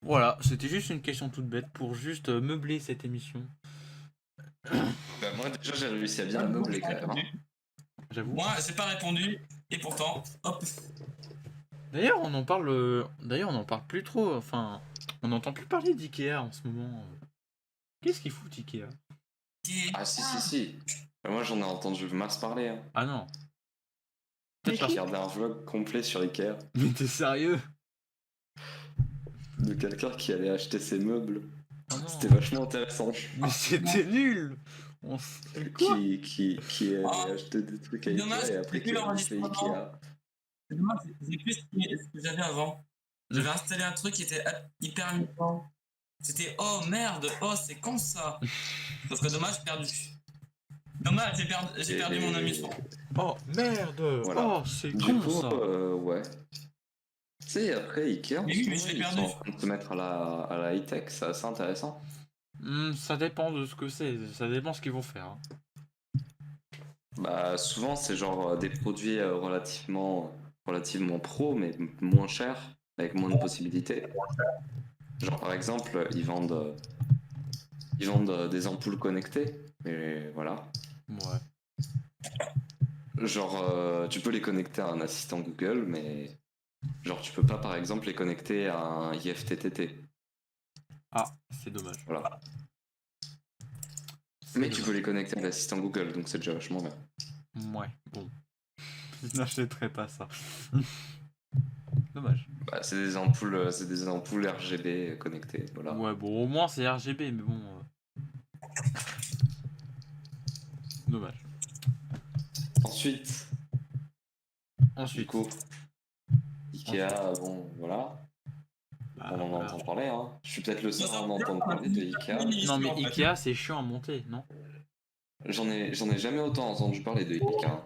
Voilà, c'était juste une question toute bête pour juste meubler cette émission. Bah, moi, déjà, j'ai réussi à bien la meubler quand même. Hein. J'avoue. Moi, j'ai pas répondu et pourtant, hop. D'ailleurs, on en parle plus trop. Enfin, on n'entend plus parler d'Ikea en ce moment. Qu'est-ce qu'ils foutent Ikea? Ah, si. Moi, j'en ai entendu masse parler. Hein. Ah non. J'ai regardé un vlog complet sur Ikea Mais t'es sérieux? de quelqu'un qui allait acheter ses meubles. Oh non. C'était vachement intéressant. Mais c'était nul. Qui allait acheter des trucs à Dommage, Ikea et après j'ai qui plus a acheté l'enregistrement. Ikea. Moi, j'ai plus ce que j'avais avant. J'avais installé un truc qui était hyper amusant. C'était oh merde, oh c'est con ça. Parce que dommage, j'ai perdu. Dommage, j'ai perdu mon amusement. Oh merde. Voilà. Oh c'est Du con coup, ça. ouais. Tu sais, après Ikea, Mais oui, mais je l'ai ils perdu. sont en train de se mettre à la high-tech, c'est assez intéressant. Ça dépend de ce que c'est. Ça dépend ce qu'ils vont faire. Hein. Bah, souvent, c'est genre des produits relativement pro, mais moins chers, avec moins de possibilités. Genre, par exemple, ils vendent des ampoules connectées, et voilà. Ouais. Genre, tu peux les connecter à un assistant Google, mais genre, tu peux pas, par exemple, les connecter à un IFTTT. Ah, c'est dommage. Voilà. C'est Mais dommage. tu peux les connecter à l'assistant Google, donc c'est déjà vachement bien. Ouais, bon. Je n'achèterai pas ça. Dommage. Bah, c'est des ampoules RGB connectées, voilà. Ouais, bon, au moins c'est RGB, mais bon. Dommage. Ensuite, du coup, Ikea, bon, voilà. Bah, On en voilà. entend parler, hein. Je suis peut-être le seul à en entendre parler de Ikea. Non, mais Ikea, c'est chiant à monter, non? J'en ai jamais autant entendu parler de Ikea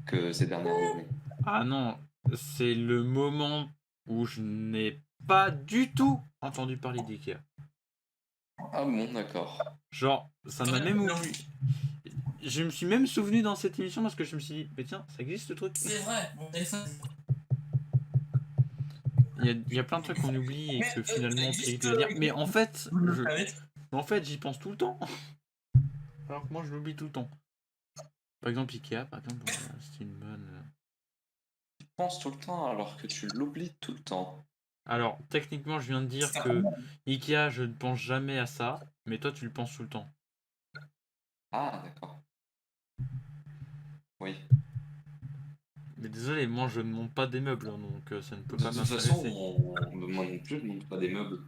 que ces dernières années. Ah non, c'est le moment où je n'ai pas du tout entendu parler d'Ikea. Ah bon, d'accord. Genre, ça m'a même oublié. Je me suis même souvenu dans cette émission parce que je me suis dit, mais tiens, ça existe ce truc. C'est vrai, mon téléphone. Il y a plein de trucs qu'on oublie et que finalement on fait dire. Mais en fait, j'y pense tout le temps. Alors que moi je l'oublie tout le temps. Par exemple, Ikea, par exemple, c'est une bonne. Tu penses tout le temps alors que tu l'oublies tout le temps. Alors, techniquement, je viens de dire que Ikea, je ne pense jamais à ça, mais toi, tu le penses tout le temps. Ah, d'accord. Oui. Mais désolé, moi, je ne monte pas des meubles, hein, donc ça ne peut De pas toute m'intéresser. façon, moi non plus, je ne monte pas des meubles.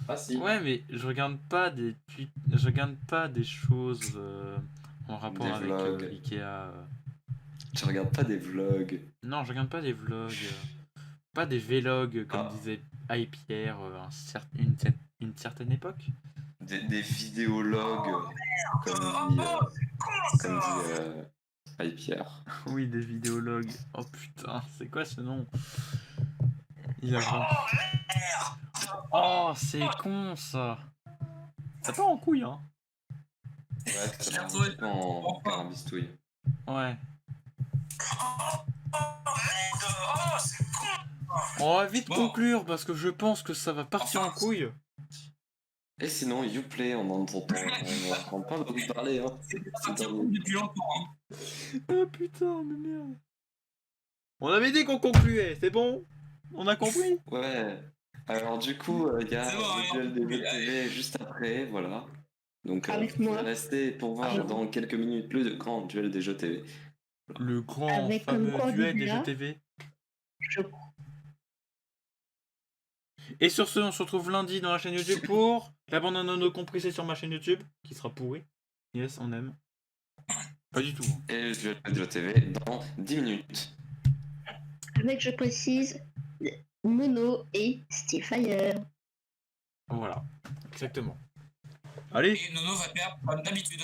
Ah si. Ouais, mais je regarde pas des choses en rapport Des avec vlogs. Ikea. Je regarde pas des vlogs. Non, je regarde pas des vlogs, pas des vlogs comme Ah. disait Pierre une certaine époque. Des vidéologues, comme dit Pierre. Oui, des vidéologues. Oh putain, c'est quoi ce nom? Il a vraiment... Oh, c'est con ça. Ça part en couille, hein. Ouais, ça va un petit peu en carabistouille. Ouais. On va vite conclure parce que je pense que ça va partir en couille. Et sinon, Uplay, on n'entend pas beaucoup parler. Hein. C'est depuis longtemps. Hein. Oh putain, mais merde. On avait dit qu'on concluait, c'est bon? On a compris? Ouais. Alors du coup, il y a le duel des deux TV juste après, voilà. Donc, Avec vous moi. pouvez rester pour voir Ah. dans quelques minutes le grand duel des jeux TV. Le grand Avec comme fameux duel des candidat. jeux TV. Je Et sur ce, on se retrouve lundi dans la chaîne YouTube pour la bande à Nono compressée sur ma chaîne YouTube, qui sera pourrie. Yes, on aime. Pas du tout. Et le duel des jeux TV dans 10 minutes. Avec, je précise, Mono et Stillfire. Voilà, exactement. Allez, Et Nono va perdre comme d'habitude.